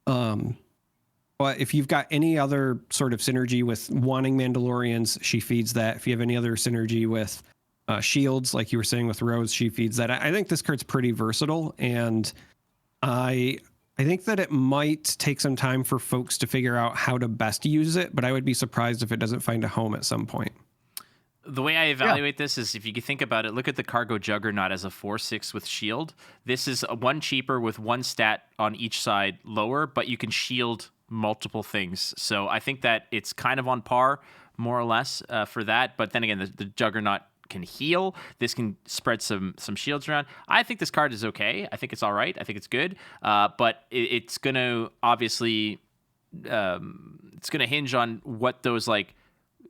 But if you've got any other sort of synergy with wanting Mandalorians, she feeds that. If you have any other synergy with shields, like you were saying with Rose, she feeds that. I think this card's pretty versatile, and I think that it might take some time for folks to figure out how to best use it, but I would be surprised if it doesn't find a home at some point. The way I evaluate this is, if you think about it, look at the Cargo Juggernaut as a 4/6 with shield. This is one cheaper with one stat on each side lower, but you can shield multiple things. So I think that it's kind of on par, more or less, for that. But then again, the Juggernaut can heal. This can spread some shields around. I think this card is okay. I think it's all right. I think it's good. But it's going to obviously it's going to hinge on what those like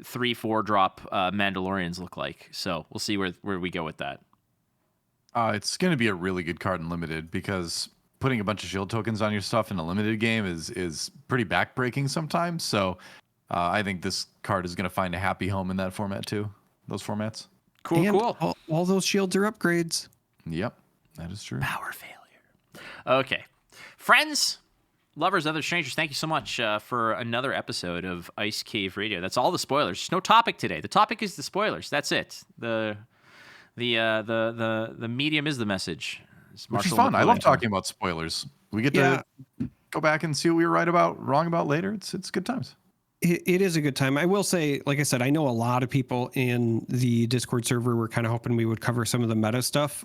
3-4 drop Mandalorians look like. So we'll see where we go with that. It's going to be a really good card in limited because putting a bunch of shield tokens on your stuff in a limited game is pretty backbreaking sometimes. So I think this card is going to find a happy home in that format too. Those formats. Cool. All those shields are upgrades. Yep, that is true. Power failure. Okay. Friends, lovers, other strangers, thank you so much for another episode of Ice Cave Radio. That's all the spoilers. There's no topic today. The topic is the spoilers. That's it. The medium is the message. Which is fun. I love talking about spoilers. We get to go back and see what we were wrong about later. It's good times. It is a good time. I will say, like I said, I know a lot of people in the Discord server were kind of hoping we would cover some of the meta stuff.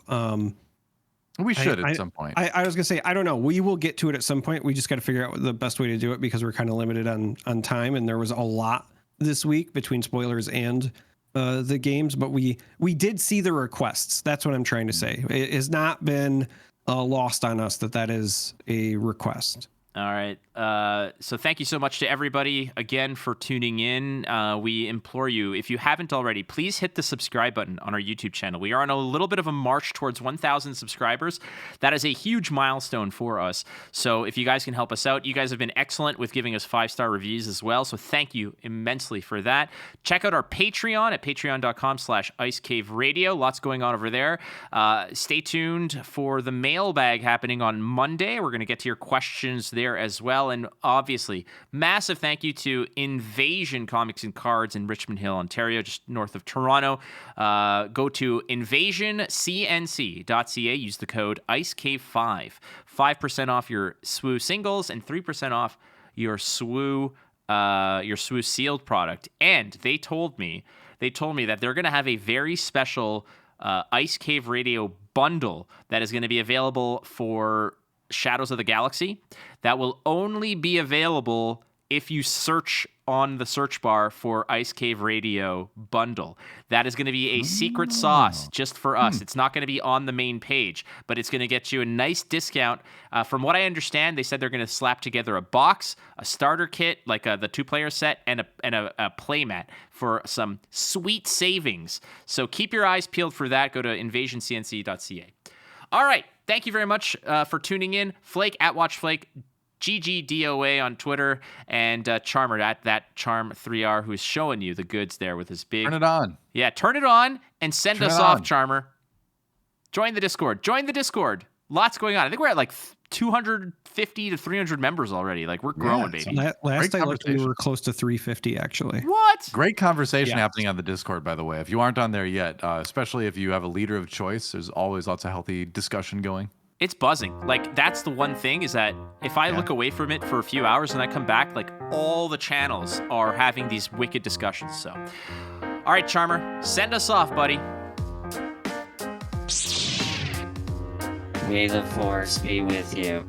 We should at some point. I was going to say, I don't know. We will get to it at some point. We just got to figure out the best way to do it because we're kind of limited on time. And there was a lot this week between spoilers and the games, but we did see the requests. That's what I'm trying to say. It has not been lost on us that is a request. All right. So thank you so much to everybody again for tuning in. We implore you, if you haven't already, please hit the subscribe button on our YouTube channel. We are on a little bit of a march towards 1,000 subscribers. That is a huge milestone for us. So if you guys can help us out, you guys have been excellent with giving us 5-star reviews as well. So thank you immensely for that. Check out our Patreon at patreon.com/icecaveradio. Lots going on over there. Stay tuned for the mailbag happening on Monday. We're going to get to your questions there as well. And obviously, massive thank you to Invasion Comics and Cards in Richmond Hill, Ontario, just north of Toronto. Go to invasioncnc.ca. Use the code IceCave5. 5% off your SWU singles and 3% off your SWU sealed product. And they told me that they're going to have a very special Ice Cave Radio bundle that is going to be available for Shadows of the Galaxy that will only be available if you search on the search bar for Ice Cave Radio bundle. That is going to be a secret sauce just for us. It's not going to be on the main page, but it's going to get you a nice discount. From what I understand, they said they're going to slap together a box, a starter kit, like the 2-player set, and a playmat for some sweet savings. So keep your eyes peeled for that. Go to invasioncnc.ca. All right. Thank you very much for tuning in. Flake at WatchFlake, GGDOA on Twitter, and Charmer at that Charm3R, who's showing you the goods there with his big... Turn it on. Yeah, turn it on and send us off, Charmer. Join the Discord. Lots going on. I think we're at like 250 to 300 members already. Like, we're growing, baby. Last I looked, we were close to 350, actually. What? Great conversation happening on the Discord, by the way. If you aren't on there yet, especially if you have a leader of choice, there's always lots of healthy discussion going. It's buzzing. Like, that's the one thing is that if I look away from it for a few hours and I come back, like, all the channels are having these wicked discussions. So, all right, Charmer, send us off, buddy. May the force be with you.